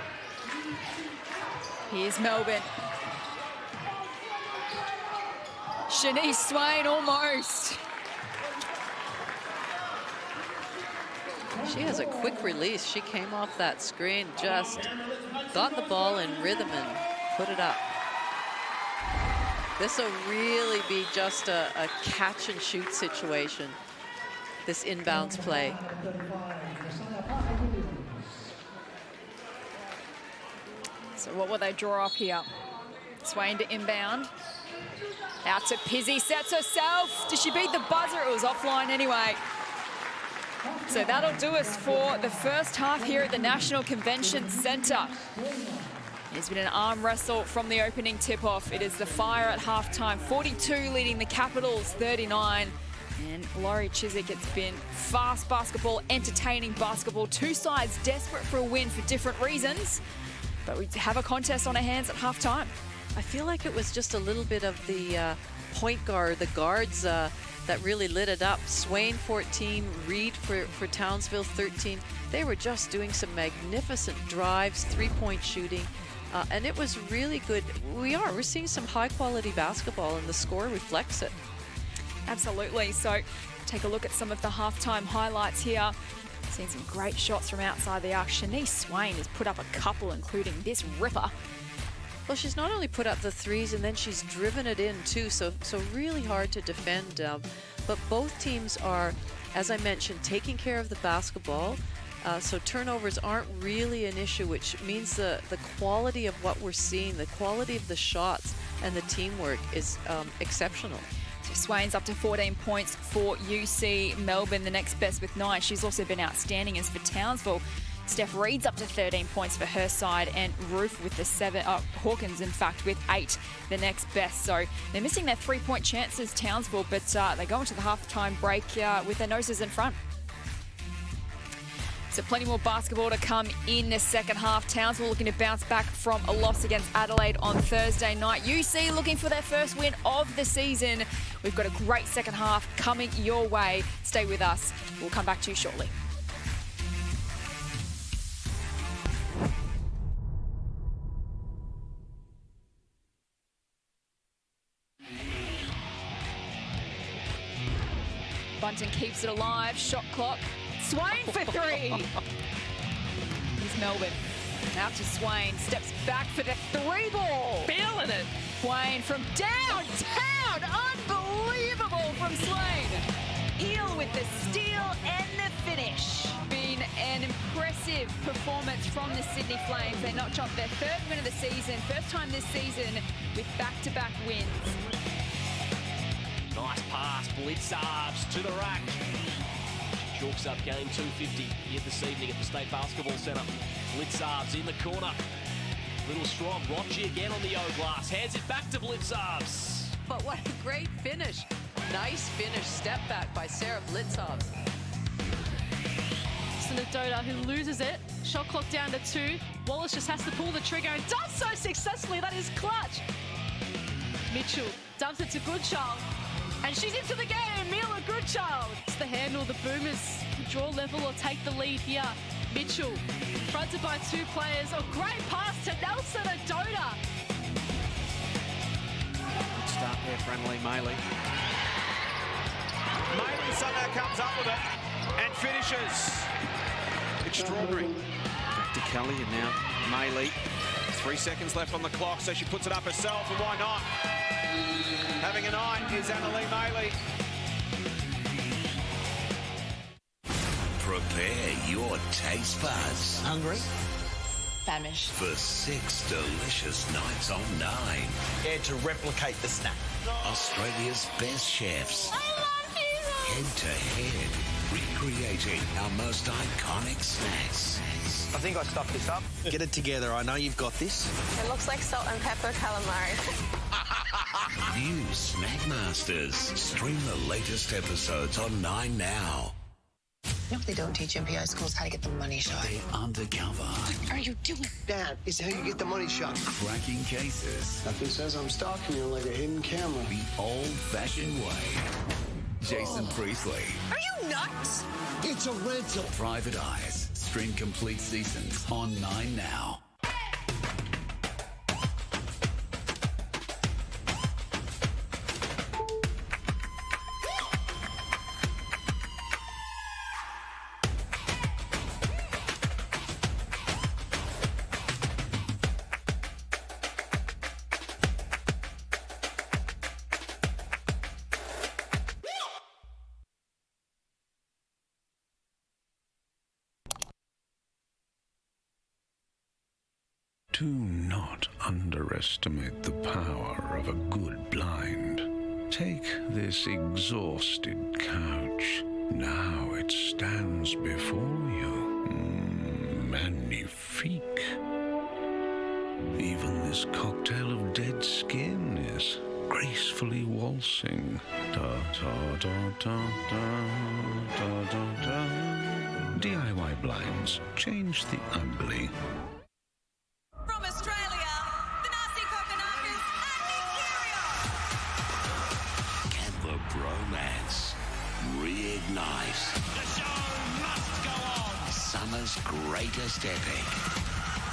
Here's Melbourne. Shanice Swain almost. She has a quick release. She came off that screen, just got the ball in rhythm and put it up. This will really be just a catch and shoot situation, this inbounds play. So what will they draw up here? Swain to inbound. Out to Pizzi, sets herself. Did she beat the buzzer? It was offline anyway. So that'll do us for the first half here at the National Convention Centre. There's been an arm wrestle from the opening tip-off. It is the Fire at halftime. 42 leading the Capitals, 39. And Laurie Chiswick, it's been fast basketball, entertaining basketball. Two sides desperate for a win for different reasons. But we have a contest on our hands at halftime. I feel like it was just a little bit of the point guard, the guards that really lit it up. Swain 14, Reed for Townsville 13. They were just doing some magnificent drives, three-point shooting. And it was really good. We're seeing some high quality basketball and the score reflects it. Absolutely. So take a look at some of the halftime highlights here. Seen some great shots from outside the arc. Shanice Swain has put up a couple, including this ripper. Well, she's not only put up the threes and then she's driven it in too. So really hard to defend. But both teams are, as I mentioned, taking care of the basketball. So turnovers aren't really an issue, which means the quality of what we're seeing, the quality of the shots and the teamwork is exceptional. So Swain's up to 14 points for UC Melbourne, the next best with 9. She's also been outstanding as for Townsville. Steph Reed's up to 13 points for her side, and Roof with the 7, Hawkins, in fact, with 8, the next best. So they're missing their 3-point chances, Townsville, but they go into the halftime break with their noses in front. So plenty more basketball to come in the second half. Townsville looking to bounce back from a loss against Adelaide on Thursday night. UC looking for their first win of the season. We've got a great second half coming your way. Stay with us. We'll come back to you shortly. Bunton keeps it alive. Shot clock. Swain for 3. Here's Melbourne. Out to Swain. Steps back for the 3 ball. Feeling it. Swain from downtown. Unbelievable from Swain. Eel with the steal and the finish. Been an impressive performance from the Sydney Flames. They notch up their 3rd win of the season. First time this season with back-to-back wins. Nice pass, Blitzarves to the rack. Chalks up game 250 here this evening at the State Basketball Centre. Blitzarves in the corner. Little strong. Rocci again on the O-glass. Hands it back to Blitzarves. But what a great finish. Nice finish. Step back by Sarah Blitzarves. Sinodota, who loses it. Shot clock down to 2. Wallace just has to pull the trigger and does so successfully. That is clutch. Mitchell dumps it to Goodchild. And she's into the game. Mila Goodchild. It's the handle. The Boomers draw level or take the lead here. Mitchell, fronted by two players. A great pass to Nelson Adota. Start there for Annalee Maley. Maley somehow comes up with it and finishes. Extraordinary. Back to Kelly and now Maley. 3 seconds left on the clock, so she puts it up herself, and why not? Having a night is Annalee Maley. Prepare your taste buds. Hungry? Famished. For 6 delicious nights on 9. Dare to replicate the snack. Australia's best chefs. I love you. Head to head, recreating our most iconic snacks. I think I stuffed this up. Get it together. I know you've got this. It looks like salt and pepper calamari. New Snack Masters. Stream the latest episodes on 9 now. You know what they don't teach in PI schools? How to get the money shot. They're undercover. What are you doing? That is how you get the money shot. Cracking cases. Nothing says I'm stalking you like a hidden camera. The old-fashioned way. Jason Priestley. Are you nuts? It's a rental. Private Eyes. Stream complete seasons on 9 now. Do not underestimate the power of a good blind. Take this exhausted couch. Now it stands before you. Magnifique. Even this cocktail of dead skin is gracefully waltzing. Da da da da da da da da. DIY blinds. Change the ugly. Bromance. Reignite. The show must go on. Summer's greatest epic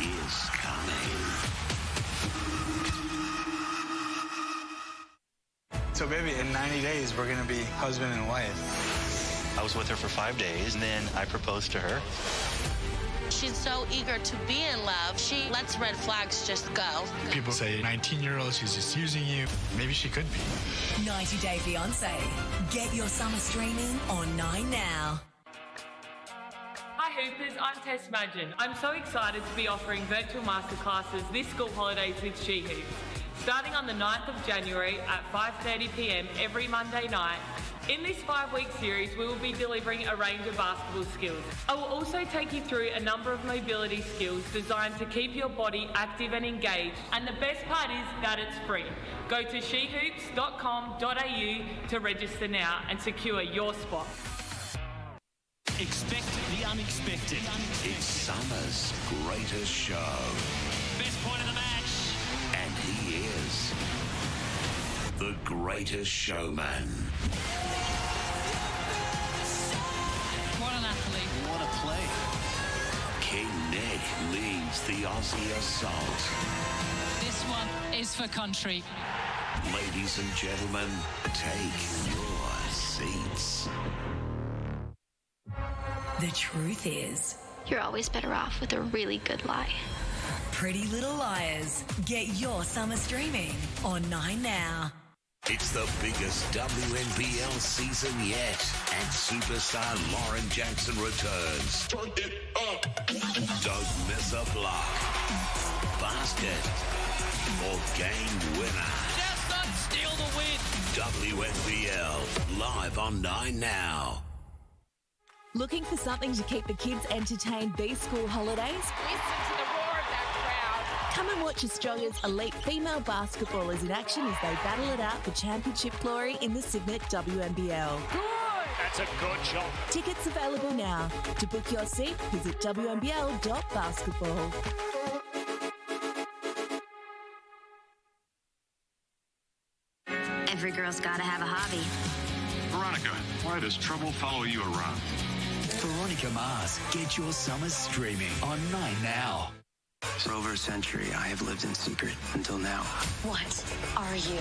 is coming. So baby, in 90 days, we're gonna be husband and wife. I was with her for 5 days, and then I proposed to her. She's so eager to be in love, she lets red flags just go. People say 19-year-old, she's just using you. Maybe she could be. 90 Day Fiancé. Get your summer streaming on 9 now. Hi Hoopers, I'm Tess Madgen. I'm so excited to be offering virtual masterclasses this school holidays with She Hoops. Starting on the 9th of January at 5:30 p.m. every Monday night. In this 5-week series, we will be delivering a range of basketball skills. I will also take you through a number of mobility skills designed to keep your body active and engaged. And the best part is that it's free. Go to shehoops.com.au to register now and secure your spot. Expect the unexpected. It's summer's greatest show. Best point of the match. And he is the greatest showman. What an athlete. What a play. King Nick leads the Aussie assault. This one is for country. Ladies and gentlemen, take your seats. The truth is, You're always better off with a really good lie. Pretty Little Liars. Get your summer streaming on 9 now. It's the biggest WNBL season yet, and superstar Lauren Jackson returns. Turn it up. Don't miss a block, basket, or game winner. Just not steal the win. WNBL, live on 9 now. Looking for something to keep the kids entertained these school holidays? Listen to the roar of that crowd. Come and watch Australia's elite female basketballers in action as they battle it out for championship glory in the Cygnett WNBL. Good! That's a good shot. Tickets available now. To book your seat, visit WNBL.basketball. And Every girl's gotta have a hobby. Veronica, why does trouble follow you around? Veronica Mars, get your summer streaming on 9 Now. For over a century, I have lived in secret until now. What are you?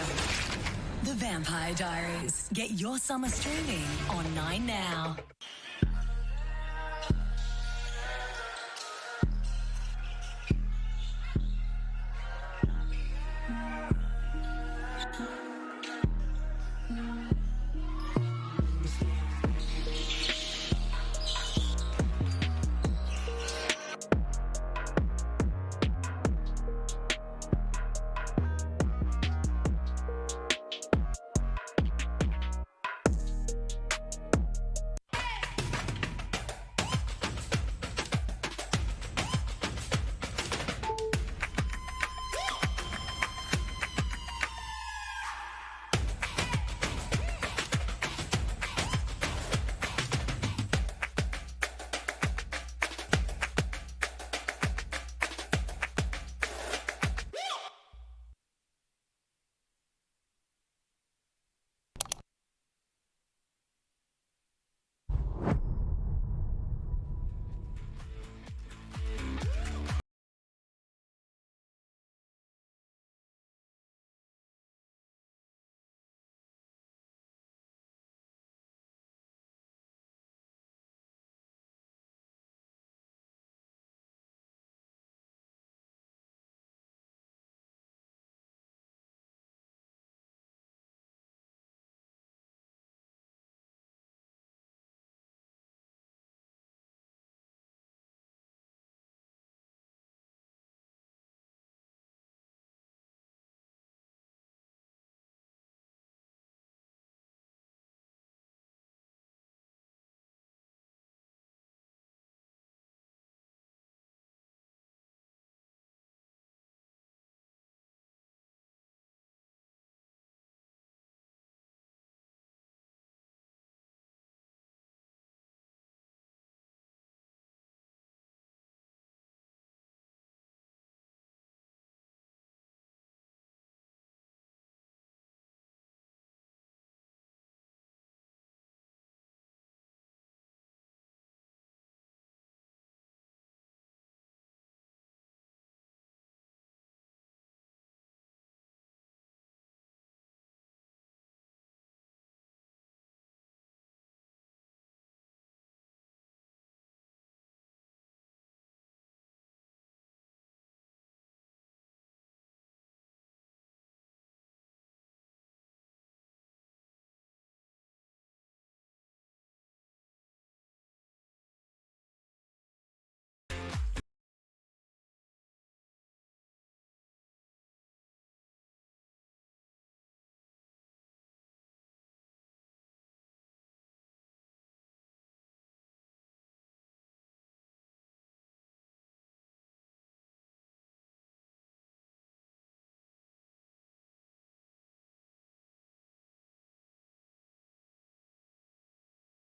The Vampire Diaries. Get your summer streaming on 9 Now.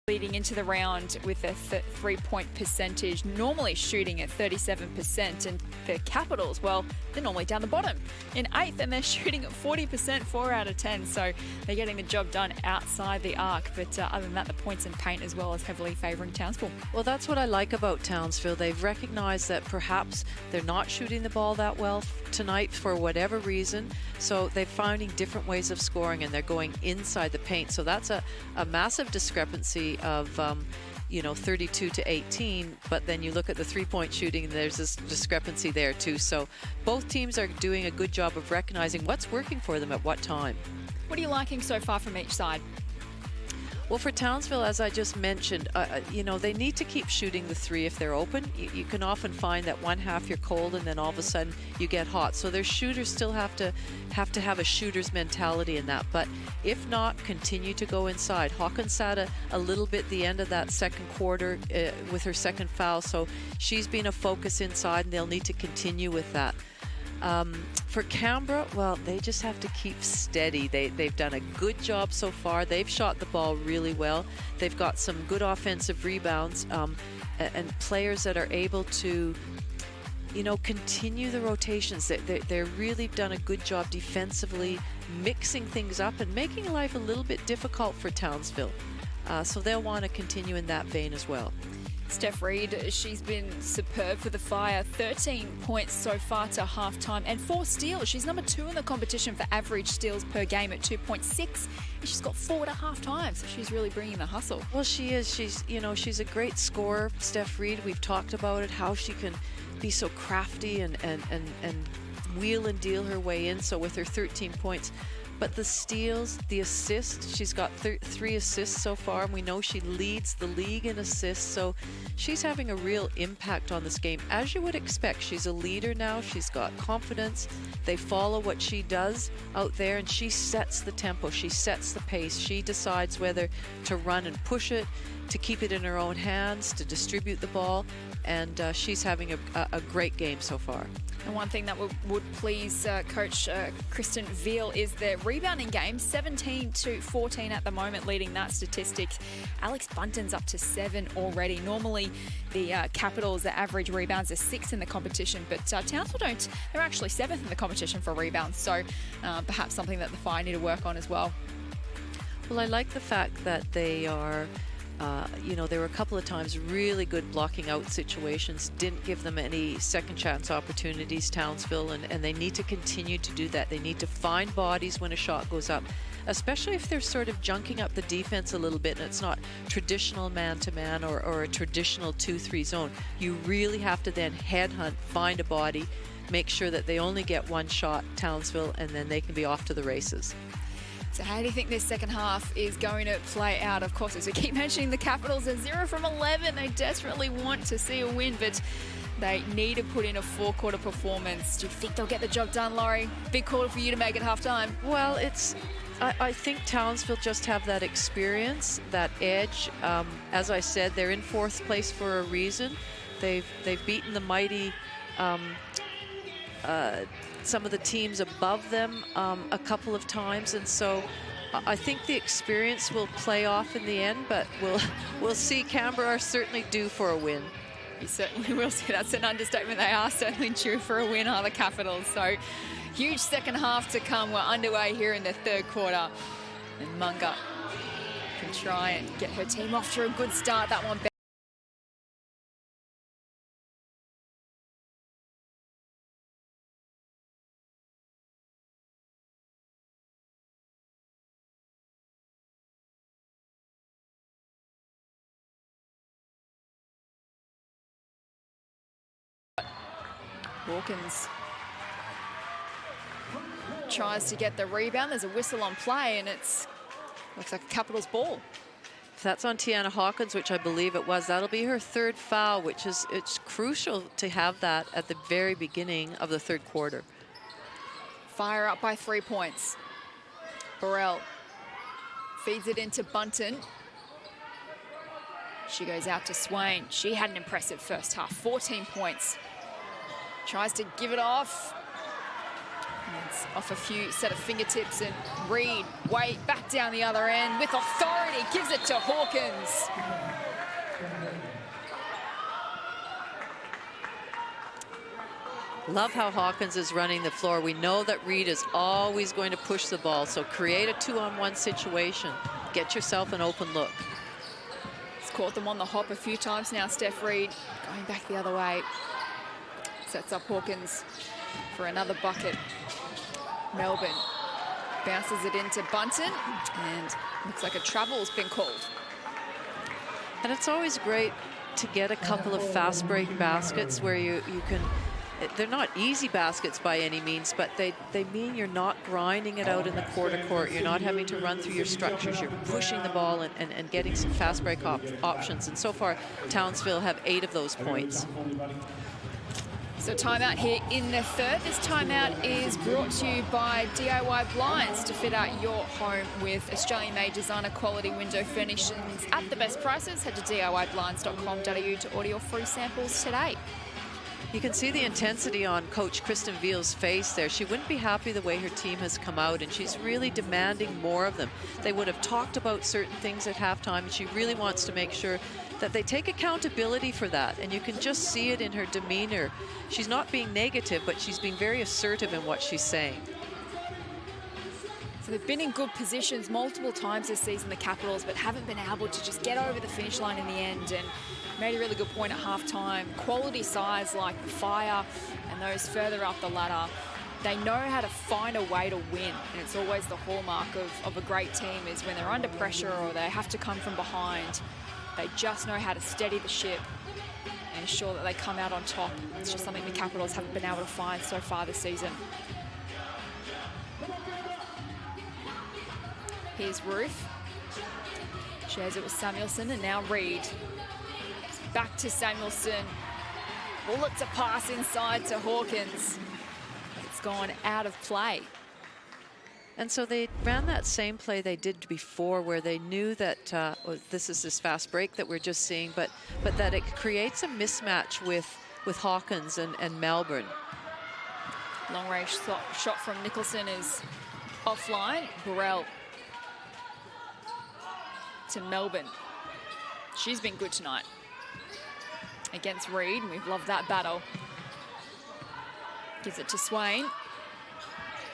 Leading into the round with a three-point percentage, normally shooting at 37%, and the Capitals, well, they're normally down the bottom in 8th, and they're shooting at 40%, 4 out of 10, so they're getting the job done outside the arc. But other than that, the points and paint as well as heavily favouring Townsville. Well, that's what I like about Townsville. They've recognized that perhaps they're not shooting the ball that well tonight for whatever reason, so they're finding different ways of scoring, and they're going inside the paint. So that's a massive discrepancy of 32 to 18, but then you look at the three-point shooting and there's this discrepancy there too. So both teams are doing a good job of recognizing what's working for them at what time. What are you liking so far from each side? Well, for Townsville, as I just mentioned, they need to keep shooting the three if they're open. You can often find that one half you're cold and then all of a sudden you get hot. So their shooters still have to have a shooter's mentality in that. But if not, continue to go inside. Hawkins sat a little bit the end of that second quarter with her second foul. So she's been a focus inside, and they'll need to continue with that. For Canberra, well, they just have to keep steady. They've done a good job so far. They've shot the ball really well. They've got some good offensive rebounds and players that are able to you know, continue the rotations. They're really done a good job defensively, mixing things up and making life a little bit difficult for Townsville. So they'll want to continue in that vein as well. Steph Reid, she's been superb for the Fire. 13 points so far to halftime and 4 steals. She's number 2 in the competition for average steals per game at 2.6. And she's got 4 at half time, so she's really bringing the hustle. Well, she is. She's a great scorer, Steph Reid. We've talked about it, how she can be so crafty and wheel and deal her way in. So with her 13 points. But the steals, the assists, she's got 3 assists so far, and we know she leads the league in assists, so she's having a real impact on this game. As you would expect, she's a leader now, she's got confidence, they follow what she does out there, and she sets the tempo, she sets the pace, she decides whether to run and push it, to keep it in her own hands, to distribute the ball, and she's having a great game so far. And one thing that would please Coach Kristen Veal is their rebounding game, 17-14 at the moment, leading that statistic. Alex Bunton's up to 7 already. Normally, the Capitals, the average rebounds are 6 in the competition, but Townsville don't. They're actually 7th in the competition for rebounds, so perhaps something that the Fire need to work on as well. Well, I like the fact that they are... there were a couple of times really good blocking out situations, didn't give them any second chance opportunities, Townsville, and they need to continue to do that. They need to find bodies when a shot goes up, especially if they're sort of junking up the defense a little bit and it's not traditional man-to-man or a traditional 2-3 zone. You really have to then headhunt, find a body, make sure that they only get one shot, Townsville, and then they can be off to the races. So how do you think this second half is going to play out? Of course, as we keep mentioning, the Capitals are 0 from 11. They desperately want to see a win, but they need to put in a 4-quarter performance. Do you think they'll get the job done, Laurie? Big call for you to make it halftime. Well, I think Townsville just have that experience, that edge. As I said, they're in 4th place for a reason. They've beaten the mighty some of the teams above them a couple of times, and so I think the experience will play off in the end, but we'll see. Canberra are certainly due for a win. You certainly will see. That's an understatement. They are certainly due for a win, are the Capitals. So huge second half to come. We're underway here in the 3rd quarter, and Munga can try and get her team off to a good start. That one Hawkins tries to get the rebound. There's a whistle on play, and looks like a Capitals ball. If that's on Tiana Hawkins, which I believe it was, that'll be her 3rd foul, which is it's crucial to have that at the very beginning of the 3rd quarter. Fire up by 3 points. Burrell feeds it into Bunton. She goes out to Swain. She had an impressive first half, 14 points. Tries to give it off. And it's off a few set of fingertips, and Reid, way back down the other end with authority, gives it to Hawkins. Love how Hawkins is running the floor. We know that Reid is always going to push the ball, so create a 2-on-1 situation. Get yourself an open look. He's caught them on the hop a few times now, Steph Reid, going back the other way. Sets up Hawkins for another bucket. Melbourne bounces it into Bunton, and looks like a travel's been called. And it's always great to get a couple of fast break baskets where you can, they're not easy baskets by any means, but they mean you're not grinding it out in the quarter court. You're not having to run through your structures. You're pushing the ball and getting some fast break options. And so far, Townsville have 8 of those points. So timeout here in the 3rd. This timeout is brought to you by DIY Blinds. To fit out your home with Australian-made designer quality window furnishings at the best prices, head to DIYblinds.com.au to order your free samples today. You can see the intensity on Coach Kristen Veal's face there. She wouldn't be happy the way her team has come out, and she's really demanding more of them. They would have talked about certain things at halftime, and she really wants to make sure that they take accountability for that, and you can just see it in her demeanor. She's not being negative, but she's being very assertive in what she's saying. So they've been in good positions multiple times this season, the Capitals, but haven't been able to just get over the finish line in the end. And made a really good point at halftime. Quality sides like the Fire and those further up the ladder, they know how to find a way to win. And it's always the hallmark of a great team is when they're under pressure or they have to come from behind, they just know how to steady the ship and ensure that they come out on top. It's just something the Capitals haven't been able to find so far this season. Here's Ruth. Shares it with Samuelson, and now Reid. Back to Samuelson. Bullets a pass inside to Hawkins. It's gone out of play. And so they ran that same play they did before, where they knew that this is this fast break that we're just seeing, but that it creates a mismatch with Hawkins and Melbourne. Long range shot from Nicholson is offline. Burrell to Melbourne. She's been good tonight against Reid, and we've loved that battle. Gives it to Swain.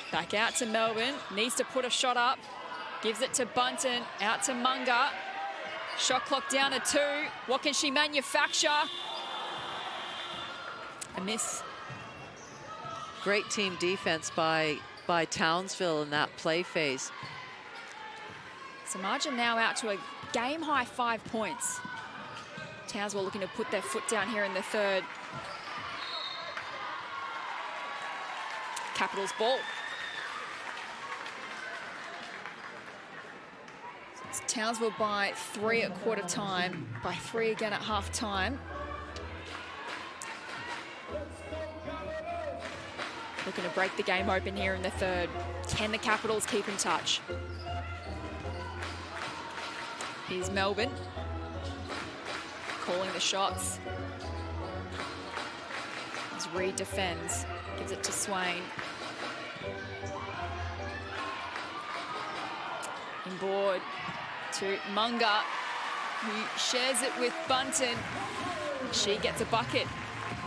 Back out to Melbourne. Needs to put a shot up. Gives it to Bunton. Out to Munger. Shot clock down to 2. What can she manufacture? A miss. Great team defense by Townsville in that play phase. So margin now out to a game-high 5 points. Townsville looking to put their foot down here in the third. Capitals ball. So it's Townsville by 3 at quarter time, by 3 again at half time. Looking to break the game open here in the third. Can the Capitals keep in touch? Here's Melbourne. Calling the shots. As Reid defends. Gives it to Swain. Inboard to Munger, who shares it with Bunton. She gets a bucket.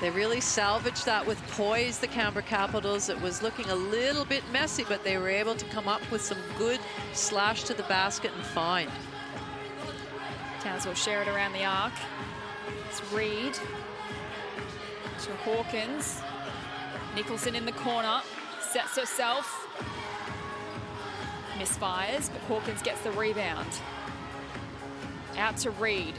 They really salvaged that with poise, the Canberra Capitals. It was looking a little bit messy, but they were able to come up with some good slash to the basket and find. Townsville share it around the arc. It's Reid to Hawkins. Nicholson in the corner, sets herself. Misfires, but Hawkins gets the rebound. Out to Reid.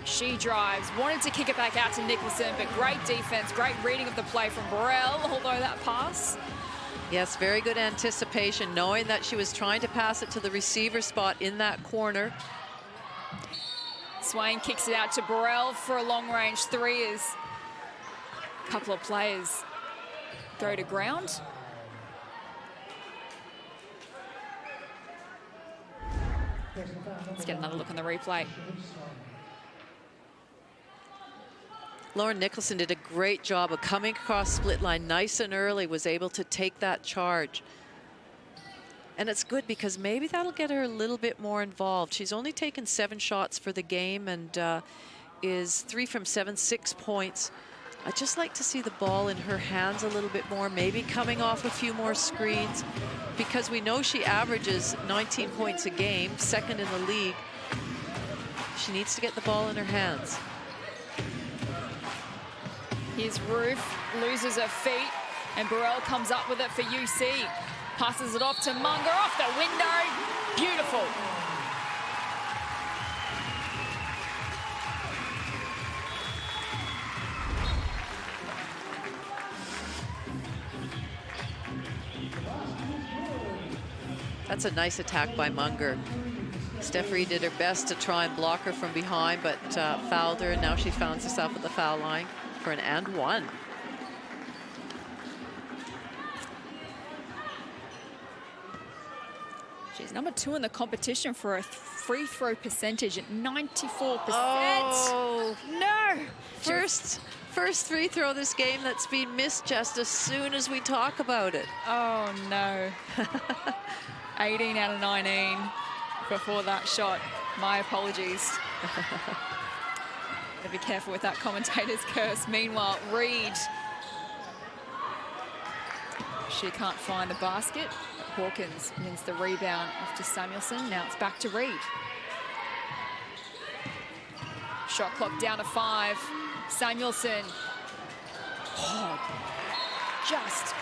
She drives, wanted to kick it back out to Nicholson, but great defense, great reading of the play from Burrell, although that pass. Yes, very good anticipation, knowing that she was trying to pass it to the receiver spot in that corner. Swain kicks it out to Burrell for a long-range 3 as a couple of players go to ground. Let's get another look on the replay. Lauren Nicholson did a great job of coming across split line nice and early, was able to take that charge. And it's good because maybe that'll get her a little bit more involved. She's only taken 7 shots for the game and is 3 from 7, 6 points. I'd just like to see the ball in her hands a little bit more, maybe coming off a few more screens, because we know she averages 19 points a game, 2nd in the league. She needs to get the ball in her hands. Here's Ruth, loses her feet, and Burrell comes up with it for UC. Passes it off to Munger, off the window. Beautiful. That's a nice attack by Munger. Steph Reid did her best to try and block her from behind, but fouled her, and now she finds herself at the foul line for an and one. She's number 2 in the competition for a free throw percentage at 94%. Oh, no! First free throw this game that's been missed just as soon as we talk about it. Oh, no. 18 out of 19 before that shot. My apologies. Gotta be careful with that commentator's curse. Meanwhile, Reed. She can't find the basket. Hawkins wins the rebound off to Samuelson. Now it's back to Reed. Shot clock down to 5. Samuelson. Oh, just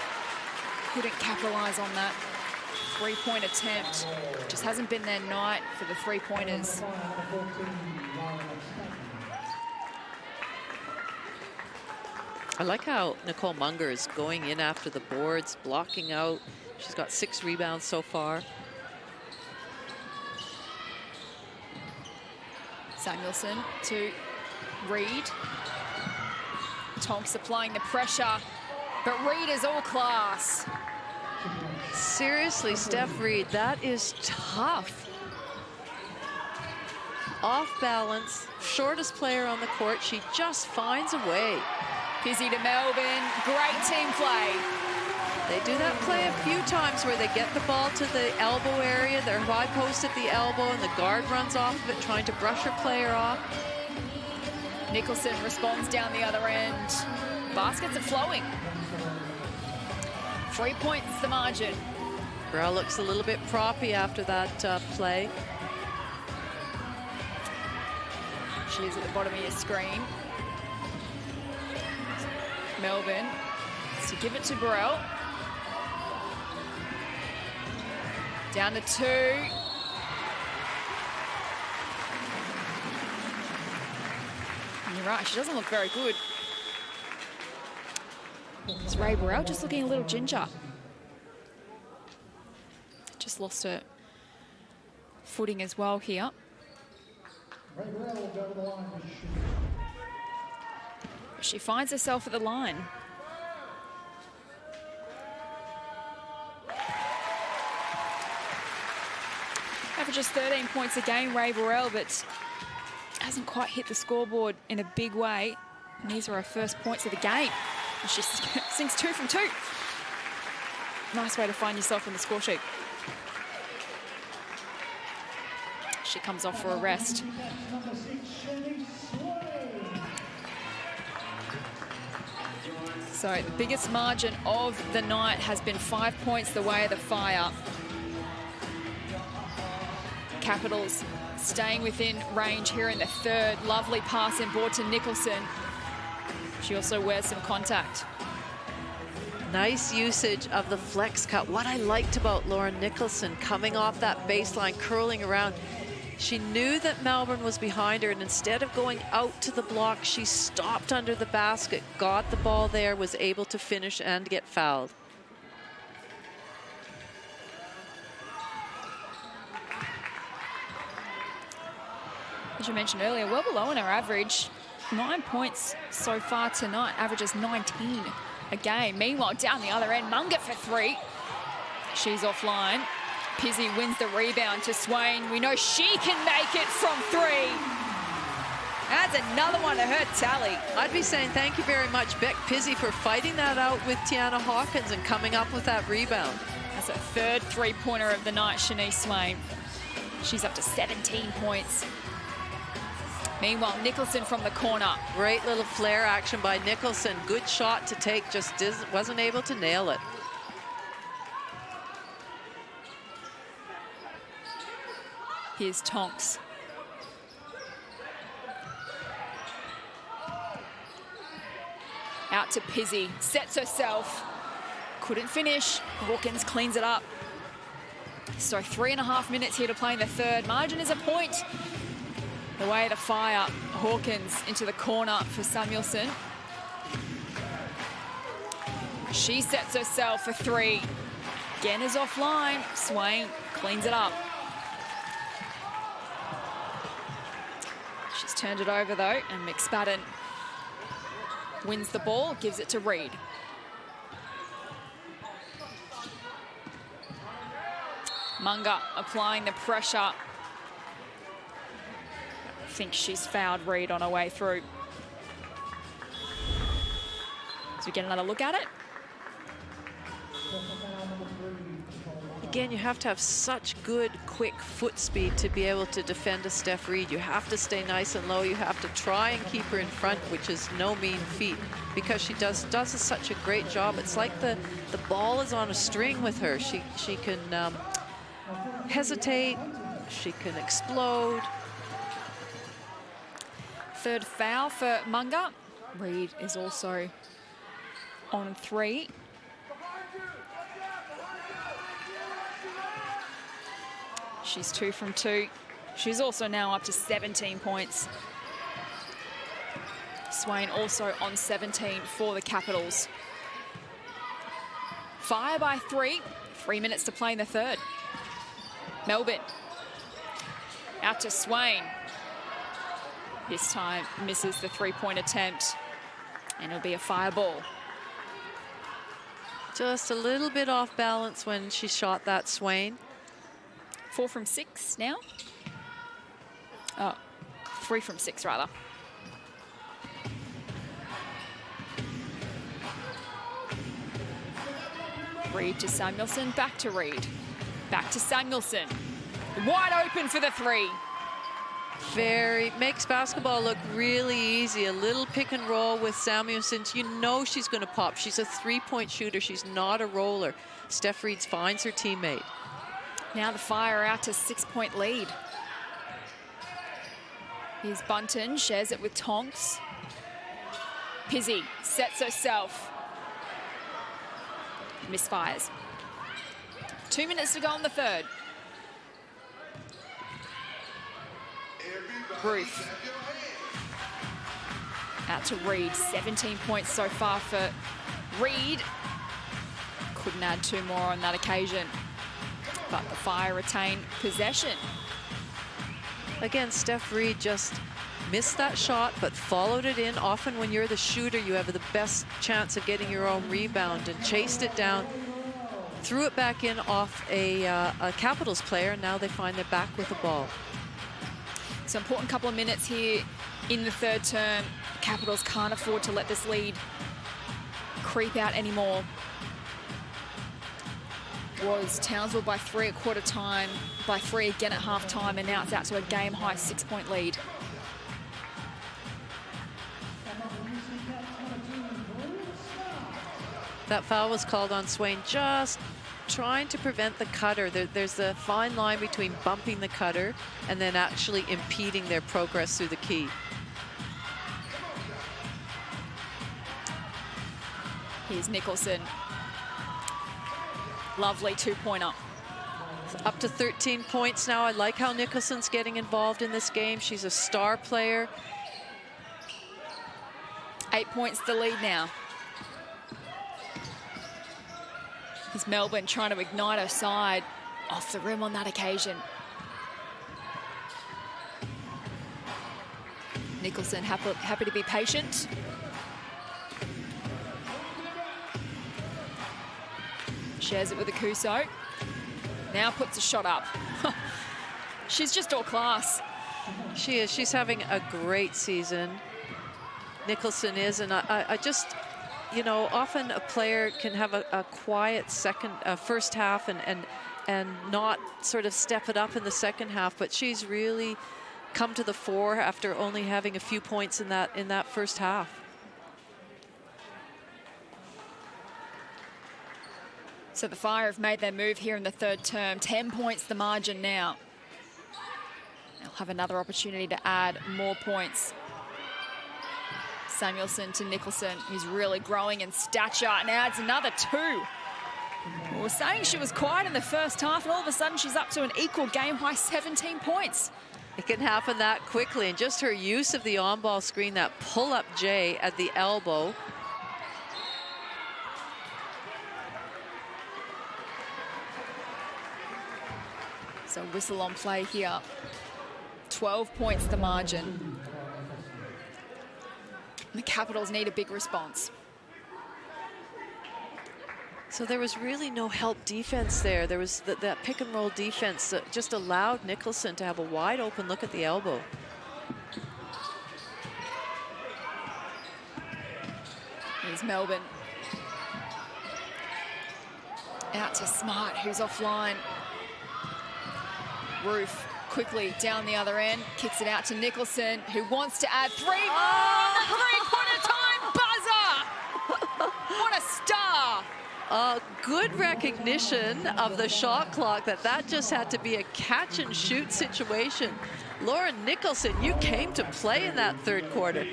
couldn't capitalize on that three-point attempt. Just hasn't been their night for the three-pointers. I like how Nicole Munger is going in after the boards, blocking out. She's got 6 rebounds so far. Samuelson to Reed. Tonks applying the pressure, but Reed is all class. Seriously, Steph Reed, that is tough. Off balance, shortest player on the court. She just finds a way. Pizzi to Melbourne, great team play. They do that play a few times where they get the ball to the elbow area, they're high post at the elbow, and the guard runs off of it, trying to brush her player off. Nicholson responds down the other end. Baskets are flowing. 3 points the margin. Burrell looks a little bit proppy after that play. She's at the bottom of your screen. Melbourne to give it to Burrell. Down to 2. And you're right, she doesn't look very good. It's Ray Burrell just looking a little ginger. Just lost her footing as well here. She finds herself at the line. Averages 13 points a game, Ray Burrell, but hasn't quite hit the scoreboard in a big way. And these are her first points of the game. And she sinks 2 from 2. Nice way to find yourself in the score sheet. She comes off for a rest. So the biggest margin of the night has been 5 points the way of the Fire. Capitals staying within range here in the third. Lovely pass in board to Nicholson. She also wears some contact. Nice usage of the flex cut. What I liked about Lauren Nicholson coming off that baseline, curling around, she knew that Melbourne was behind her, and instead of going out to the block, she stopped under the basket, got the ball there, was able to finish and get fouled. As you mentioned earlier, well below in her average. 9 points so far tonight, averages 19 a game. Meanwhile, down the other end, Munger for 3. She's offline. Pizzi wins the rebound to Swain. We know she can make it from 3. That's another one to her tally. I'd be saying thank you very much, Beck Pizzi, for fighting that out with Tiana Hawkins and coming up with that rebound. That's her third three-pointer of the night, Shanice Swain. She's up to 17 points. Meanwhile, Nicholson from the corner. Great little flare action by Nicholson. Good shot to take, just wasn't able to nail it. Here's Tonks. Out to Pizzi, sets herself. Couldn't finish. Hawkins cleans it up. So 3.5 minutes here to play in the third. Margin is a point. The way to Fire. Hawkins into the corner for Samuelson. She sets herself for 3. Again is offline. Swain cleans it up. She's turned it over though, and McSpadden wins the ball, gives it to Reed. Munga applying the pressure. I think she's fouled Reid on her way through. So we get another look at it. Again, you have to have such good, quick foot speed to be able to defend a Steph Reid. You have to stay nice and low. You have to try and keep her in front, which is no mean feat, because she does such a great job. It's like the ball is on a string with her. She can hesitate. She can explode. Third foul for Munga. Reid is also on 3. She's 2 from 2. She's also now up to 17 points. Swain also on 17 for the Capitals. Fire by 3. 3 minutes to play in the third. Melbourne. Out to Swain. This time misses the 3-point attempt. And it'll be a fire ball. Just a little bit off balance when she shot that, Swain. 4 from 6 now. Oh, 3 from 6 rather. Reid to Samuelson, back to Reid. Back to Samuelson. Wide open for the 3. Makes basketball look really easy. A little pick and roll with Samuelson. You know she's going to pop. She's a 3-point shooter. She's not a roller. Steph Reid finds her teammate. Now the Fire out to 6-point lead. Here's Bunton, shares it with Tonks. Pizzi sets herself. Misfires. 2 minutes to go in the third. Ruth. Out to Reid, 17 points so far for Reid. Couldn't add 2 more on that occasion. But the Fire retain possession. Again, Steph Reid just missed that shot, but followed it in. Often when you're the shooter, you have the best chance of getting your own rebound, and chased it down, threw it back in off a Capitals player, and now they find they're back with the ball. So important couple of minutes here in the third term. Capitals can't afford to let this lead creep out anymore. Was Townsville by 3 at quarter time, by 3 again at half time, and now it's out to a game-high 6-point lead. That foul was called on Swain, just trying to prevent the cutter. There's a fine line between bumping the cutter and then actually impeding their progress through the key. Here's Nicholson. Lovely 2-pointer. Up to 13 points now. I like how Nicholson's getting involved in this game. She's a star player. 8 points the lead now. Is Melbourne trying to ignite her side off the rim on that occasion. Nicholson happy to be patient. Shares it with Akuso. Now puts a shot up. She's just all class. She is. She's having a great season. Nicholson is, and I just, you know, often a player can have a quiet first half and not sort of step it up in the second half, but she's really come to the fore after only having a few points in that first half. So the Fire have made their move here in the third term. 10 points the margin now. They'll have another opportunity to add more points. Samuelson to Nicholson, who's really growing in stature, and adds another 2. We were saying she was quiet in the first half, and all of a sudden she's up to an equal game-high 17 points. It can happen that quickly, and just her use of the on-ball screen, that pull-up J at the elbow. So whistle on play here. 12 points the margin. The Capitals need a big response. So there was really no help defense there. There was that pick and roll defense that just allowed Nicholson to have a wide open look at the elbow. Here's Melbourne. Out to Smart, who's offline. Roof quickly down the other end, kicks it out to Nicholson, who wants to add 3 more on the three-quarter time buzzer. What a star. Good recognition of the shot clock, that just had to be a catch and shoot situation. Lauren Nicholson, you came to play in that third quarter.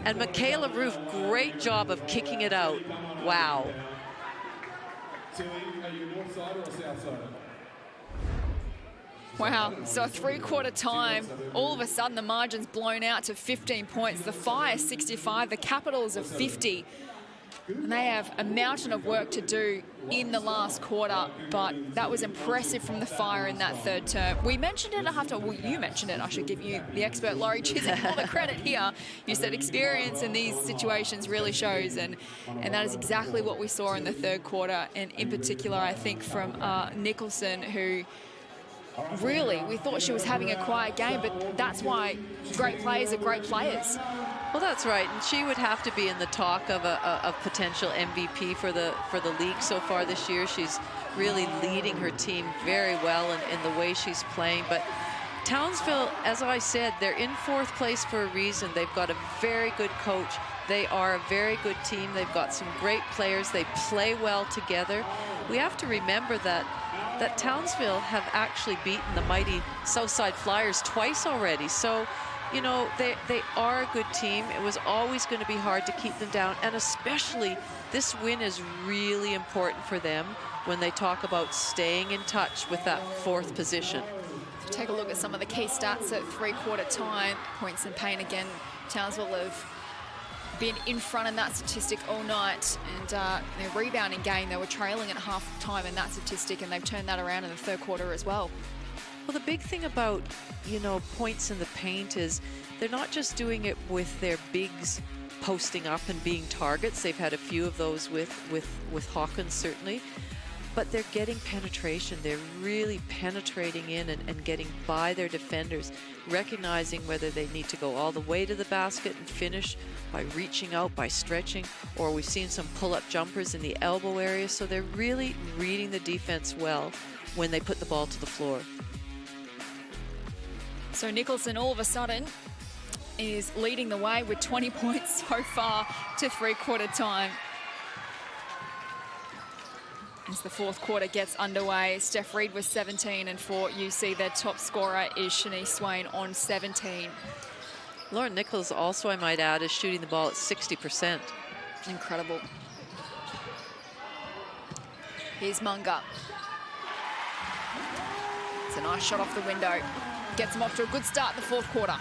And Michaela Roof, great job of kicking it out. Wow. Wow, so three-quarter time, all of a sudden the margin's blown out to 15 points. The Fire 65, the Capitals of 50. And they have a mountain of work to do in the last quarter, but that was impressive from the Fire in that third term. We mentioned it after, well, you mentioned it. I should give you, the expert, Laurie Chiswick, all the credit here. You said experience in these situations really shows, and that is exactly what we saw in the third quarter, and in particular, I think, from Nicholson, who really, we thought she was having a quiet game, but that's why great players are great players. Well, that's right, and she would have to be in the talk of a potential MVP for the league so far this year. She's really leading her team very well in the way she's playing. But Townsville, as I said, they're in fourth place for a reason. They've got a very good coach. They are a very good team. They've got some great players. They play well together. We have to remember that Townsville have actually beaten the mighty Southside Flyers twice already. So, you know, they are a good team. It was always going to be hard to keep them down, and especially this win is really important for them when they talk about staying in touch with that fourth position. Take a look at some of the key stats at three-quarter time. Points and pain again. Townsville have been in front in that statistic all night, and their rebounding game, they were trailing at half time in that statistic, and they've turned that around in the third quarter as well. Well, the big thing about, you know, points in the paint is they're not just doing it with their bigs posting up and being targets. They've had a few of those with Hawkins, certainly. But they're getting penetration. They're really penetrating in and getting by their defenders, recognizing whether they need to go all the way to the basket and finish by reaching out, by stretching, or we've seen some pull-up jumpers in the elbow area. So they're really reading the defense well when they put the ball to the floor. So Nicholson all of a sudden is leading the way with 20 points so far to three-quarter time. As the fourth quarter gets underway, Steph Reid was 17, and for UC, their top scorer is Shanice Swain on 17. Lauren Nichols also, I might add, is shooting the ball at 60%. Incredible. Here's Munga. It's a nice shot off the window. Gets them off to a good start in the fourth quarter.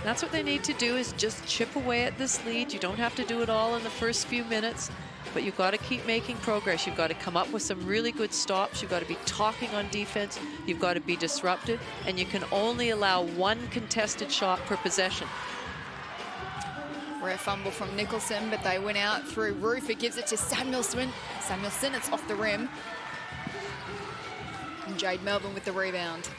That's what they need to do, is just chip away at this lead. You don't have to do it all in the first few minutes, but you've got to keep making progress. You've got to come up with some really good stops. You've got to be talking on defense. You've got to be disruptive, and you can only allow one contested shot per possession. Rare fumble from Nicholson, but they went out through Roof. It gives it to Samuelson. Samuelson, it's off the rim. And Jade Melbourne with the rebound.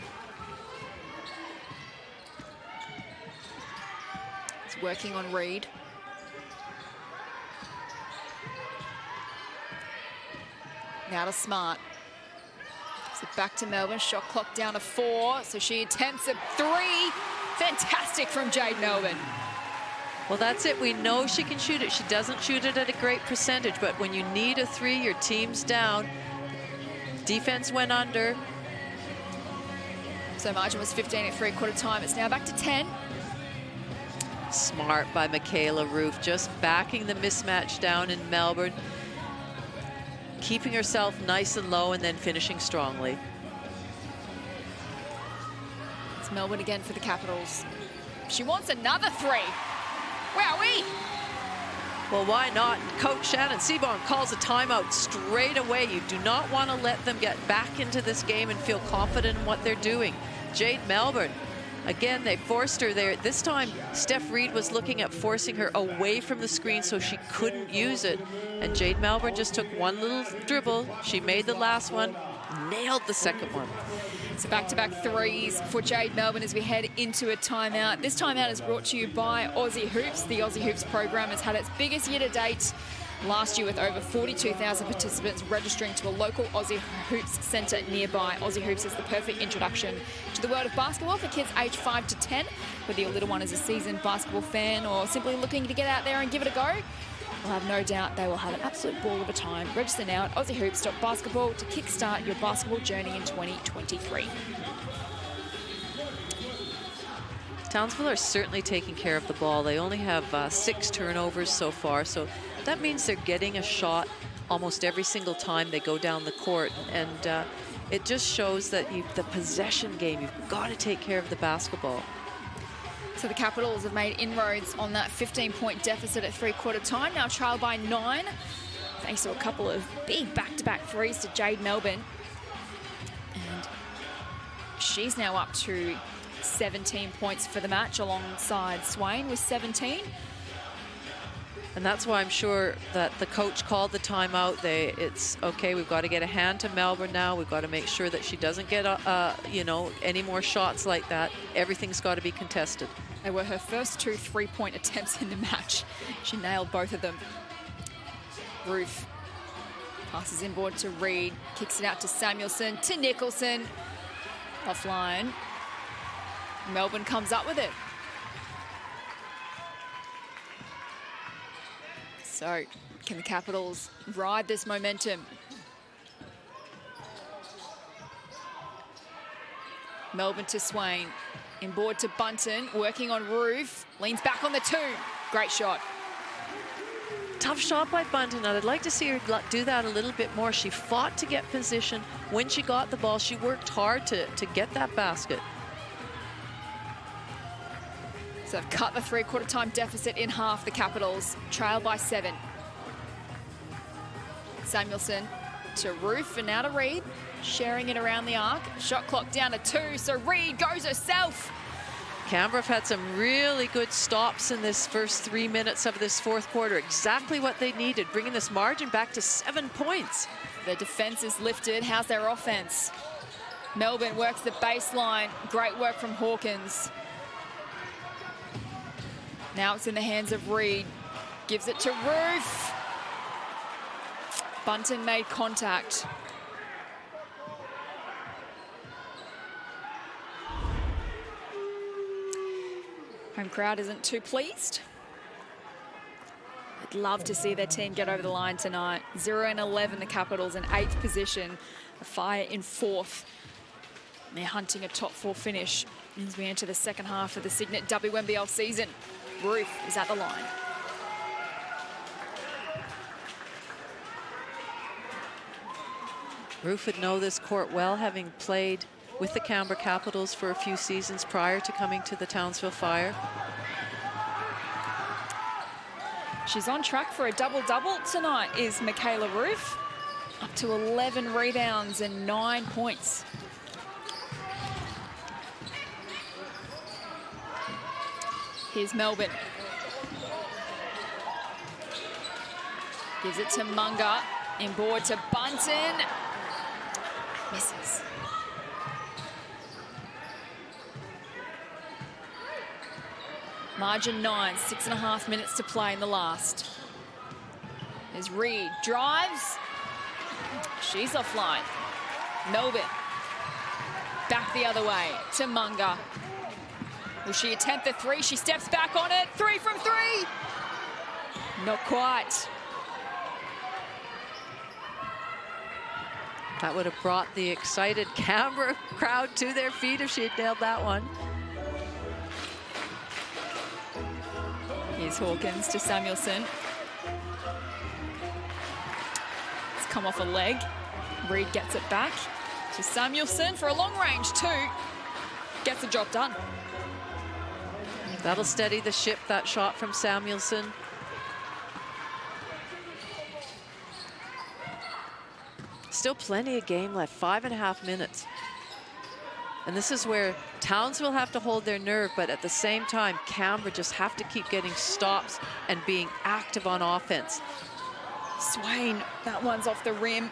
It's working on Reid. Now to Smart. So back to Melbourne. Shot clock down to 4. So she attempts a 3. Fantastic from Jade Melbourne. Well, that's it. We know she can shoot it. She doesn't shoot it at a great percentage, but when you need a 3, your team's down. Defense went under. So margin was 15 at three-quarter time. It's now back to 10. Smart by Michaela Roof, just backing the mismatch down in Melbourne, keeping herself nice and low and then finishing strongly. It's Melbourne again for the Capitals. She wants another 3. Wowee! Well, why not? Coach Shannon Seaborn calls a timeout straight away. You do not want to let them get back into this game and feel confident in what they're doing. Jade Melbourne Again, they forced her there. This time, Steph Reed was looking at forcing her away from the screen so she couldn't use it. And Jade Melbourne just took one little dribble. She made the last one, nailed the second one. So back-to-back threes for Jade Melbourne as we head into a timeout. This timeout is brought to you by Aussie Hoops. The Aussie Hoops program has had its biggest year to date last year with over 42,000 participants registering to a local Aussie Hoops centre nearby. Aussie Hoops is the perfect introduction to the world of basketball for kids aged 5 to 10. Whether your little one is a seasoned basketball fan or simply looking to get out there and give it a go, we'll have no doubt they will have an absolute ball of a time. Register now at aussiehoops.basketball to kickstart your basketball journey in 2023. Townsville are certainly taking care of the ball. They only have 6 turnovers so far, so that means they're getting a shot almost every single time they go down the court. And it just shows that the possession game, you've got to take care of the basketball. So the Capitals have made inroads on that 15-point deficit at three-quarter time, now trailed by 9, thanks to a couple of big back-to-back threes to Jade Melbourne. And she's now up to 17 points for the match alongside Swain with 17. And that's why I'm sure that the coach called the timeout. It's okay, we've got to get a hand to Melbourne now. We've got to make sure that she doesn't get, you know, any more shots like that. Everything's got to be contested. They were her first 2 3-point attempts in the match. She nailed both of them. Roof passes inboard to Reed, kicks it out to Samuelson, to Nicholson. Offline. Melbourne comes up with it. So, can the Capitals ride this momentum? Melbourne to Swain. Inboard to Bunton, working on Roof. Leans back on the 2. Great shot. Tough shot by Bunton. I'd like to see her do that a little bit more. She fought to get position. When she got the ball, she worked hard to get that basket. So they've cut the three-quarter time deficit in half, the Capitals, trailed by 7. Samuelson to Roof and now to Reed, sharing it around the arc. Shot clock down to 2, so Reed goes herself. Canberra have had some really good stops in this first 3 minutes of this fourth quarter. Exactly what they needed, bringing this margin back to 7 points. The defense is lifted. How's their offense? Melbourne works the baseline. Great work from Hawkins. Now it's in the hands of Reed. Gives it to Roof. Bunton made contact. Home crowd isn't too pleased. I'd love to see their team get over the line tonight. 0-11, the Capitals in 8th position. The Fire in 4th. They're hunting a top 4 finish as we enter the second half of the Cygnett WNBL season. Roof is at the line. Roof would know this court well, having played with the Canberra Capitals for a few seasons prior to coming to the Townsville Fire. She's on track for a double-double tonight, is Michaela Roof. Up to 11 rebounds and 9 points. Here's Melbourne. Gives it to Munga. Inboard to Bunton. Misses. Margin 9, 6.5 minutes to play in the last. There's Reed, drives. She's offline. Melbourne. Back the other way to Munga. Will she attempt the 3? She steps back on it. 3 from 3. Not quite. That would have brought the excited Canberra crowd to their feet if she had nailed that one. Here's Hawkins to Samuelson. It's come off a leg. Reed gets it back to Samuelson for a long range 2. Gets the job done. That'll steady the ship, that shot from Samuelson. Still plenty of game left, 5.5 minutes. And this is where Townsville have to hold their nerve, but at the same time, Canberra just have to keep getting stops and being active on offense. Swain, that one's off the rim.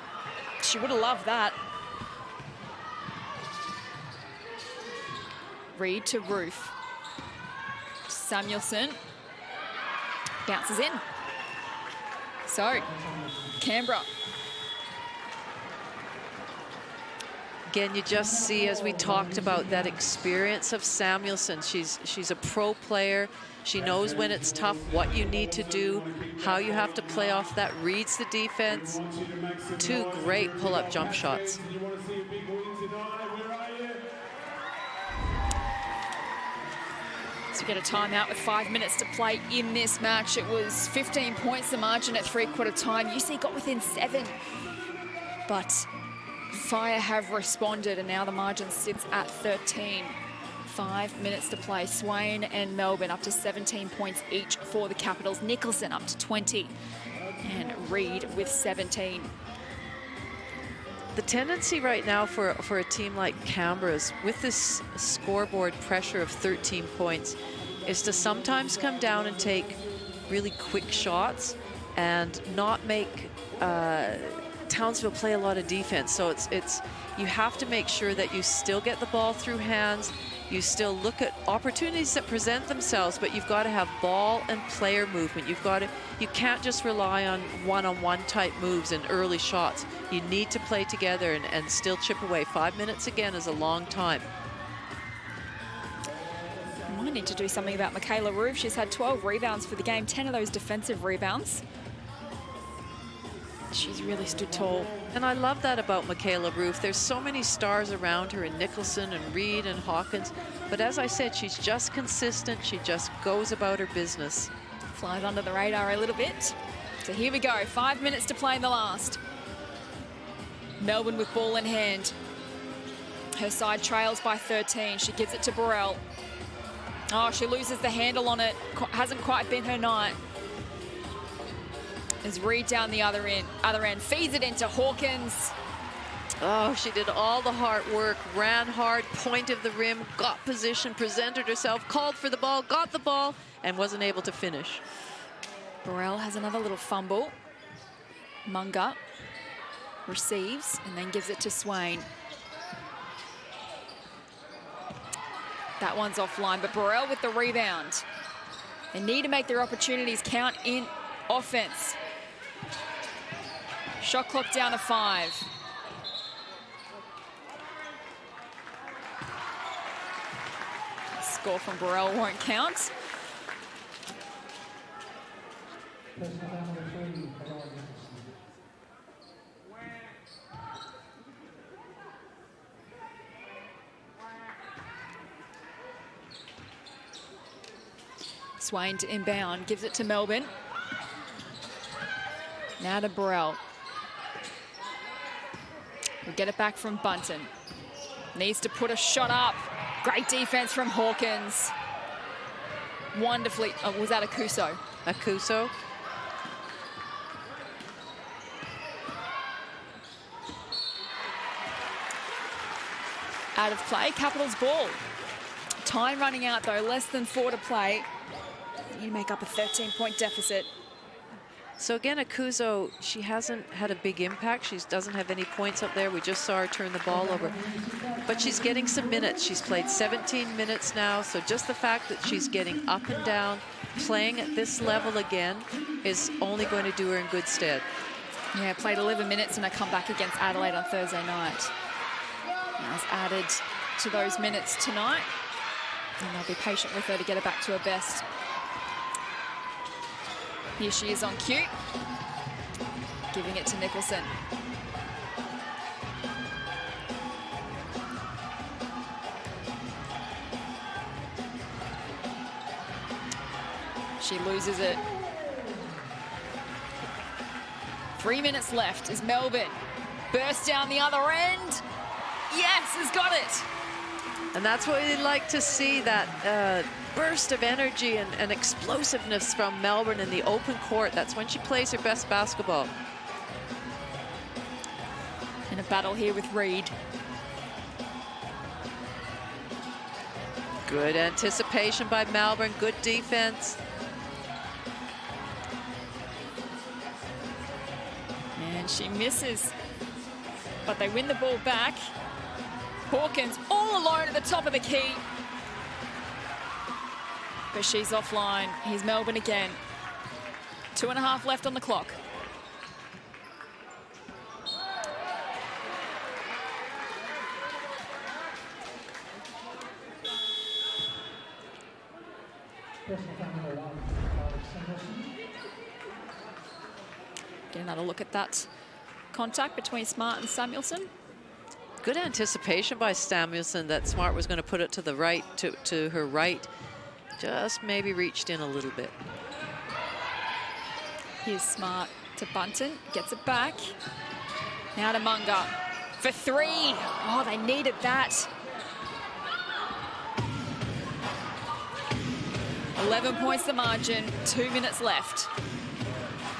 She would have loved that. Reed to Roof. Samuelson bounces in. So, Canberra. Again, you just see, as we talked about, that experience of Samuelson. She's a pro player. She knows when it's tough, what you need to do, how you have to play off that, reads the defense. 2 great pull-up jump shots. So we get a timeout with 5 minutes to play in this match. It was 15 points the margin at 3/4 time. UC got within 7, but Fire have responded, and now the margin sits at 13. 5 minutes to play. Swain and Melbourne up to 17 points each for the Capitals. Nicholson up to 20, and Reed with 17. The tendency right now for a team like Canberra's, with this scoreboard pressure of 13 points, is to sometimes come down and take really quick shots and not make Townsville play a lot of defense. So it's you have to make sure that you still get the ball through hands. You still look at opportunities that present themselves, but you've got to have ball and player movement. You can't just rely on one-on-one type moves and early shots. You need to play together and still chip away. 5 minutes again is a long time. I might need to do something about Michaela Roof. She's had 12 rebounds for the game, 10 of those defensive rebounds. She's really stood tall. And I love that about Michaela Roof. There's so many stars around her in Nicholson and Reed and Hawkins. But as I said, she's just consistent. She just goes about her business. Flies under the radar a little bit. So here we go. 5 minutes to play in the last. Melbourne with ball in hand. Her side trails by 13. She gives it to Burrell. Oh, she loses the handle on it. Hasn't quite been her night. As Reed down the other end, feeds it into Hawkins. Oh, she did all the hard work, ran hard, point of the rim, got position, presented herself, called for the ball, got the ball, and wasn't able to finish. Burrell has another little fumble. Munga receives and then gives it to Swain. That one's offline, but Burrell with the rebound. They need to make their opportunities count in offense. Shot clock down to 5. Score from Burrell won't count. Swain to inbound, gives it to Melbourne. Now to Burrell. We'll get it back from Bunton. Needs to put a shot up. Great defense from Hawkins. Wonderfully, was that Akuso? Akuso. Out of play, Capitals ball. Time running out though, less than 4 to play. You make up a 13-point deficit. So again, Akuso, she hasn't had a big impact. She doesn't have any points up there. We just saw her turn the ball over. But she's getting some minutes. She's played 17 minutes now. So just the fact that she's getting up and down, playing at this level again, is only going to do her in good stead. Yeah, played 11 minutes in a comeback against Adelaide on Thursday night. Now has added to those minutes tonight. And they'll be patient with her to get her back to her best. Here she is on cue, giving it to Nicholson. She loses it. 3 minutes left as Melbourne bursts down the other end. Yes, has got it. And that's what we'd like to see, that burst of energy and explosiveness from Melbourne in the open court. That's when she plays her best basketball. In a battle here with Reed. Good anticipation by Melbourne. Good defense. And she misses. But they win the ball back. Hawkins all alone at the top of the key. But she's offline. Here's Melbourne again. 2.5 left on the clock. Get another look at that contact between Smart and Samuelson. Good anticipation by Samuelson that Smart was going to put it to the right, to her right. Just maybe reached in a little bit. Here's Smart to Bunton, gets it back. Now to Munga for 3. Oh, they needed that. 11 points the margin, 2 minutes left.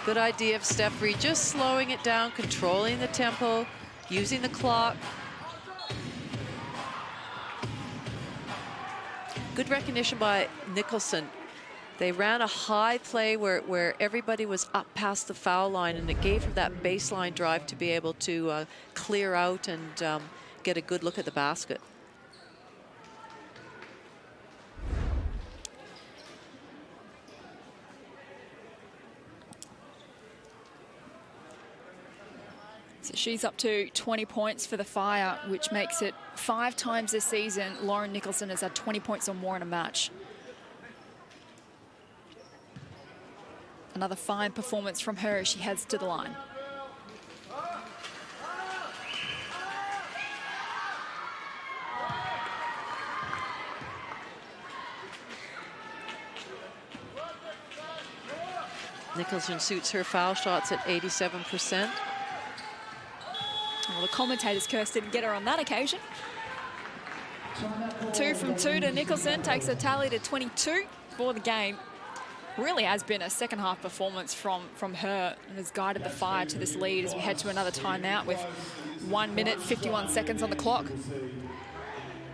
Good idea of Steph Reed, just slowing it down, controlling the tempo, using the clock. Good recognition by Nicholson. They ran a high play where everybody was up past the foul line, and it gave her that baseline drive to be able to clear out and get a good look at the basket. So she's up to 20 points for the Fire, which makes it 5 times this season Lauren Nicholson has had 20 points or more in a match. Another fine performance from her as she heads to the line. Nicholson shoots her foul shots at 87%. Well, the commentators cursed didn't get her on that occasion. 2 from 2 to Nicholson, takes her tally to 22 for the game. Really has been a second half performance from her and has guided the Fire to this lead as we head to another timeout with 1 minute, 51 seconds on the clock.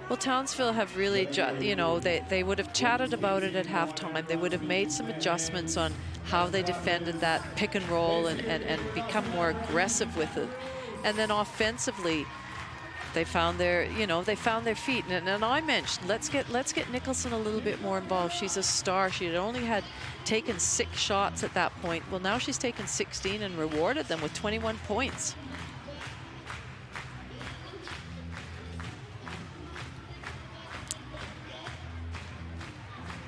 Well, Townsville have really, you know, they would have chatted about it at halftime. They would have made some adjustments on how they defended that pick and roll and become more aggressive with it. And then offensively, they found their, you know, they found their feet. And I mentioned, let's get Nicholson a little bit more involved. She's a star. She had only taken 6 shots at that point. Well, now she's taken 16 and rewarded them with 21 points.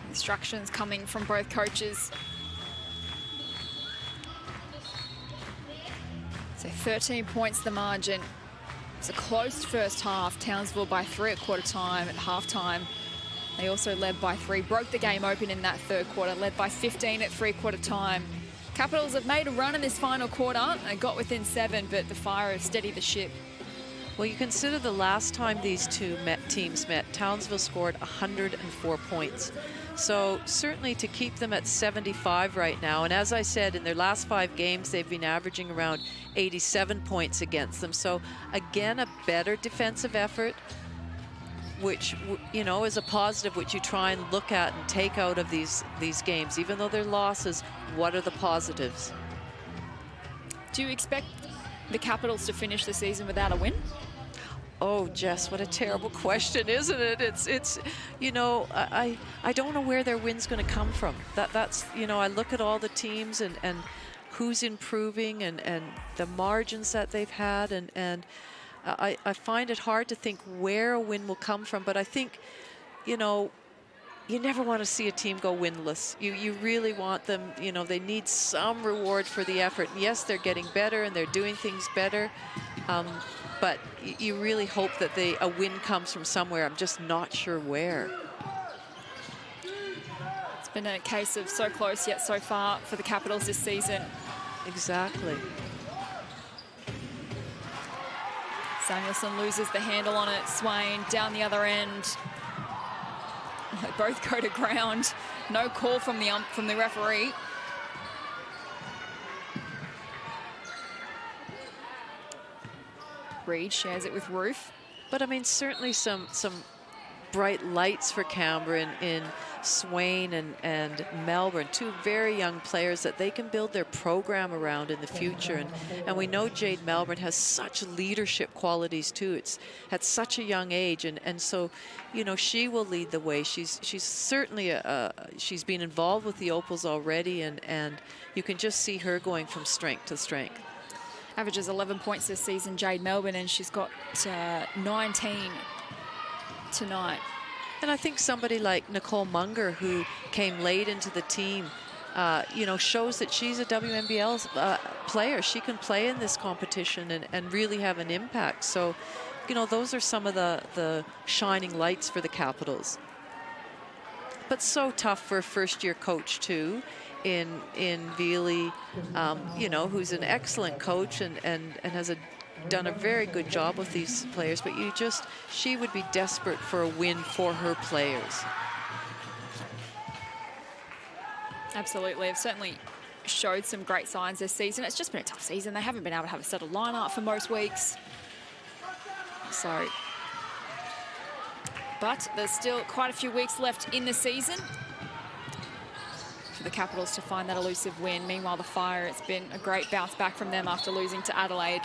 Instructions coming from both coaches. So 13 points the margin. It's a close first half. Townsville by 3 at quarter time. At halftime, they also led by 3. Broke the game open in that third quarter. Led by 15 at 3/4 time. Capitals have made a run in this final quarter. They got within 7, but the Fire have steadied the ship. Well, you consider the last time these two teams met, Townsville scored 104 points. So certainly to keep them at 75 right now, and as I said, in their last 5 games, they've been averaging around 87 points against them. So again, a better defensive effort, which, you know, is a positive, which you try and look at and take out of these games. Even though they're losses, what are the positives? Do you expect the Capitals to finish the season without a win? Oh, Jess, what a terrible question, isn't it? It's you know, I don't know where their win's going to come from. That's, you know, I look at all the teams and who's improving and the margins that they've had, and I find it hard to think where a win will come from. But I think, you know, you never want to see a team go winless. You really want them, you know, they need some reward for the effort. And yes, they're getting better and they're doing things better. But you really hope that a win comes from somewhere. I'm just not sure where. It's been a case of so close yet so far for the Capitals this season. Exactly. Samuelson loses the handle on it. Swain down the other end. They both go to ground. No call from the referee. Reed shares it with Roof. But I mean, certainly some bright lights for Canberra in Swain and Melbourne, two very young players that they can build their program around in the future. And we know Jade Melbourne has such leadership qualities too. It's at such a young age, and so, you know, she will lead the way. She's certainly she's been involved with the Opals already, and you can just see her going from strength to strength. Averages 11 points this season, Jade Melbourne, and she's got 19 tonight. And I think somebody like Nicole Munger, who came late into the team, you know, shows that she's a WNBL player. She can play in this competition and really have an impact. So, you know, those are some of the shining lights for the Capitals. But so tough for a first-year coach too, in Veely, you know, who's an excellent coach and has done a very good job with these players, but she would be desperate for a win for her players. Absolutely. Have certainly showed some great signs this season. It's just been a tough season. They haven't been able to have a settled lineup for most weeks. So, but there's still quite a few weeks left in the season for the Capitals to find that elusive win. Meanwhile, the Fire, it's been a great bounce back from them after losing to Adelaide.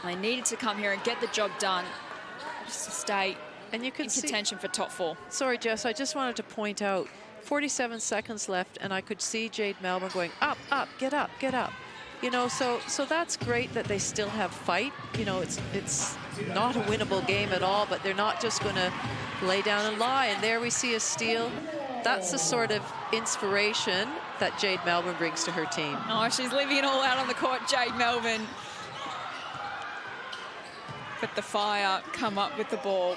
They needed to come here and get the job done just to stay in contention for top 4. Sorry, Jess, I just wanted to point out 47 seconds left, and I could see Jade Melbourne going up, up, get up, get up. You know, so that's great that they still have fight. You know, it's not a winnable game at all, but they're not just going to lay down and lie. And there we see a steal. That's the sort of inspiration that Jade Melbourne brings to her team. Oh, she's leaving it all out on the court, Jade Melbourne. But the Fire come up with the ball.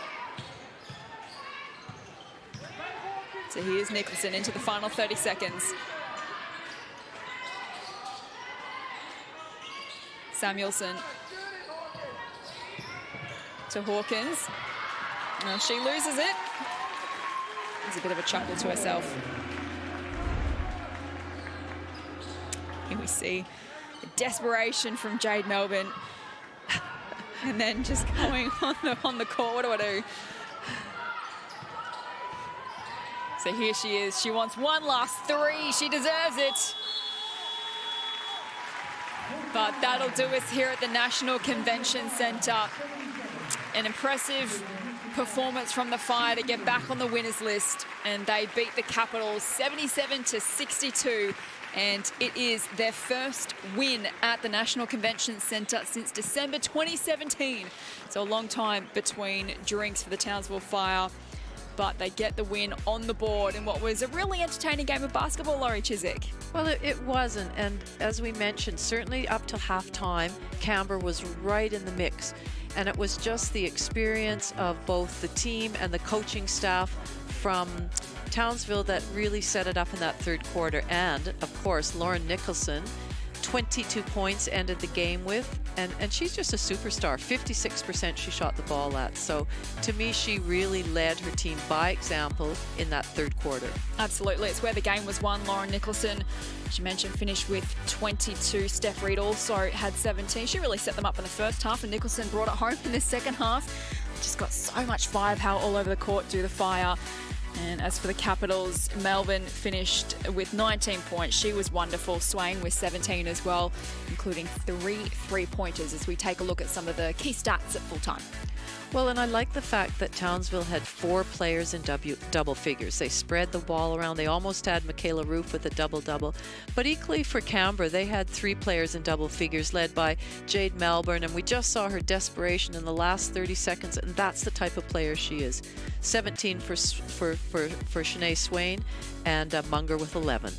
So here's Nicholson into the final 30 seconds. Samuelson to Hawkins. No, she loses it. There's a bit of a chuckle to herself. Here we see the desperation from Jade Melbourne. And then just going on the court. What do I do? So here she is. She wants one last 3. She deserves it. But that'll do us here at the National Convention Centre. An impressive performance from the Fire to get back on the winners list. And they beat the Capitals 77-62. And it is their first win at the National Convention Centre since December 2017. So a long time between drinks for the Townsville Fire. But they get the win on the board in what was a really entertaining game of basketball, Laurie Chiswick. Well, it wasn't. And as we mentioned, certainly up till halftime, Canberra was right in the mix. And it was just the experience of both the team and the coaching staff from Townsville that really set it up in that third quarter. And, of course, Lauren Nicholson, 22 points ended the game with. And she's just a superstar. 56% she shot the ball at. So, to me, she really led her team by example in that third quarter. Absolutely. It's where the game was won. Lauren Nicholson, she mentioned, finished with 22. Steph Reed also had 17. She really set them up in the first half, and Nicholson brought it home in the second half. Just got so much firepower all over the court, do the Fire. And as for the Capitals, Melbourne finished with 19 points. She was wonderful, Swain with 17 as well, including 3 3-pointers as we take a look at some of the key stats at full time. Well, and I like the fact that Townsville had 4 players in double figures. They spread the ball around. They almost had Michaela Roof with a double-double. But equally for Canberra, they had 3 players in double figures led by Jade Melbourne. And we just saw her desperation in the last 30 seconds. And that's the type of player she is. 17 for Shanae Swain and Munger with 11.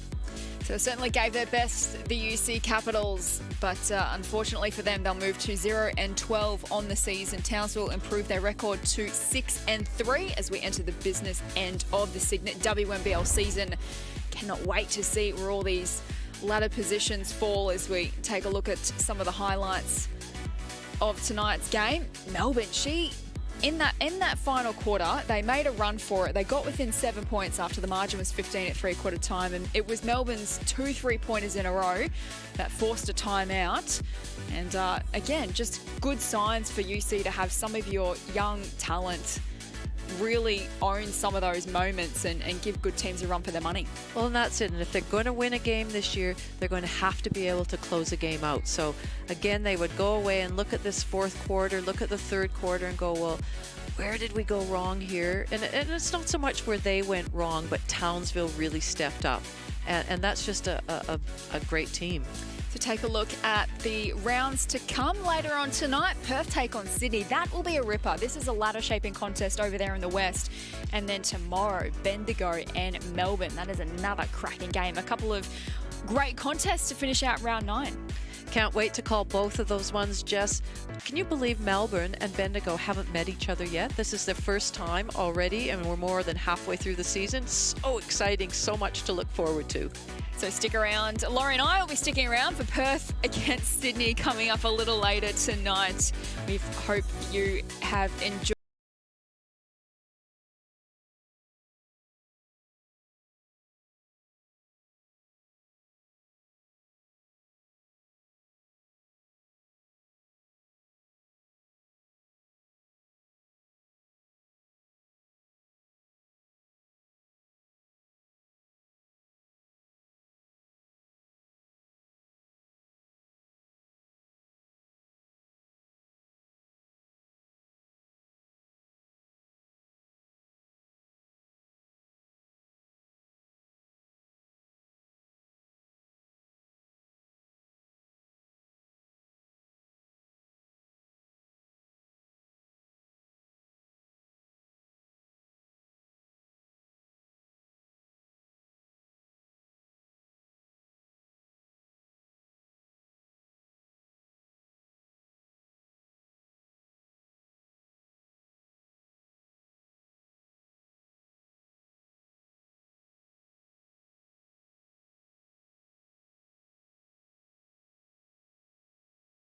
So certainly gave their best, the UC Capitals, but unfortunately for them, they'll move to 0-12 on the season. Townsville improved their record to 6-3 as we enter the business end of the Cygnett WNBL season. Cannot wait to see where all these ladder positions fall as we take a look at some of the highlights of tonight's game. Melbourne, in that final quarter, they made a run for it. They got within 7 points after the margin was 15 at three-quarter time, and it was Melbourne's 2 3-pointers in a row that forced a timeout. And again, just good signs for UC to have some of your young talent really own some of those moments and give good teams a run for their money. Well, and that's it. And if they're going to win a game this year, they're going to have to be able to close a game out. So, again, they would go away and look at this fourth quarter, look at the third quarter and go, well, where did we go wrong here? And it's not so much where they went wrong, but Townsville really stepped up. And that's just a great team. To take a look at the rounds to come later on tonight, Perth take on Sydney. That will be a ripper. This is a ladder shaping contest over there in the west. And then tomorrow, Bendigo and Melbourne. That is another cracking game. A couple of great contests to finish out round 9. Can't wait to call both of those ones, Jess. Can you believe Melbourne and Bendigo haven't met each other yet? This is their first time already, and we're more than halfway through the season. So exciting, so much to look forward to. So stick around. Laurie and I will be sticking around for Perth against Sydney coming up a little later tonight. We hope you have enjoyed